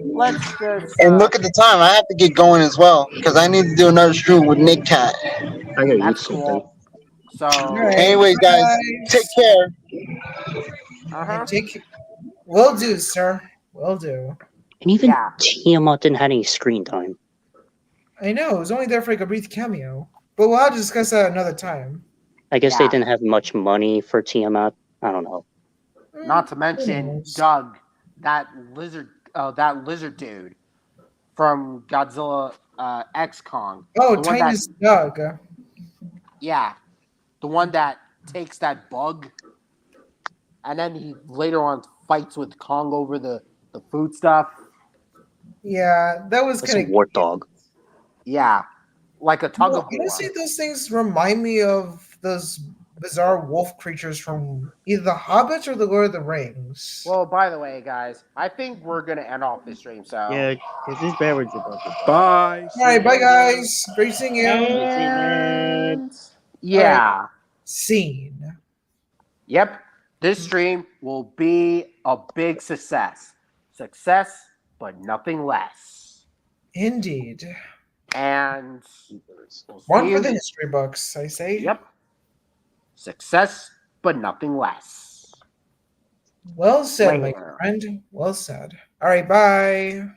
let's just. And look at the time. I have to get going as well because I need to do another stream with Nick Cat. I gotta eat That's something. cool. So, Alright, Anyways, guys, take care. uh-huh. Will do, sir. Will do. And even Yeah. Tiamat didn't have any screen time. I know, it was only there for like a brief cameo. But we'll have to discuss that another time. I guess they Yeah. didn't have much money for Tiamat. I don't know. Not to Who mention knows? Doug, that lizard dude from Godzilla X Kong. Oh, The one that, Titus Doug. yeah, the one that takes that bug, and then he later on fights with Kong over the food stuff. Yeah, that was It's kind a of. warthog. Yeah, like a tug of war. Honestly, those things remind me of those bizarre wolf creatures from either The Hobbit or The Lord of the Rings. Well, by the way, guys, I think we're gonna end off this stream. So Yeah, because this beverage is about to Bye. All right, bye guys. Great seeing you. and yeah, Scene. yep, this stream will be a big success. Success, but nothing less. Indeed. And we'll One see for you. the history books, I say. Yep. Success, but nothing less. Well said, my Later. friend. Well said. All right, bye.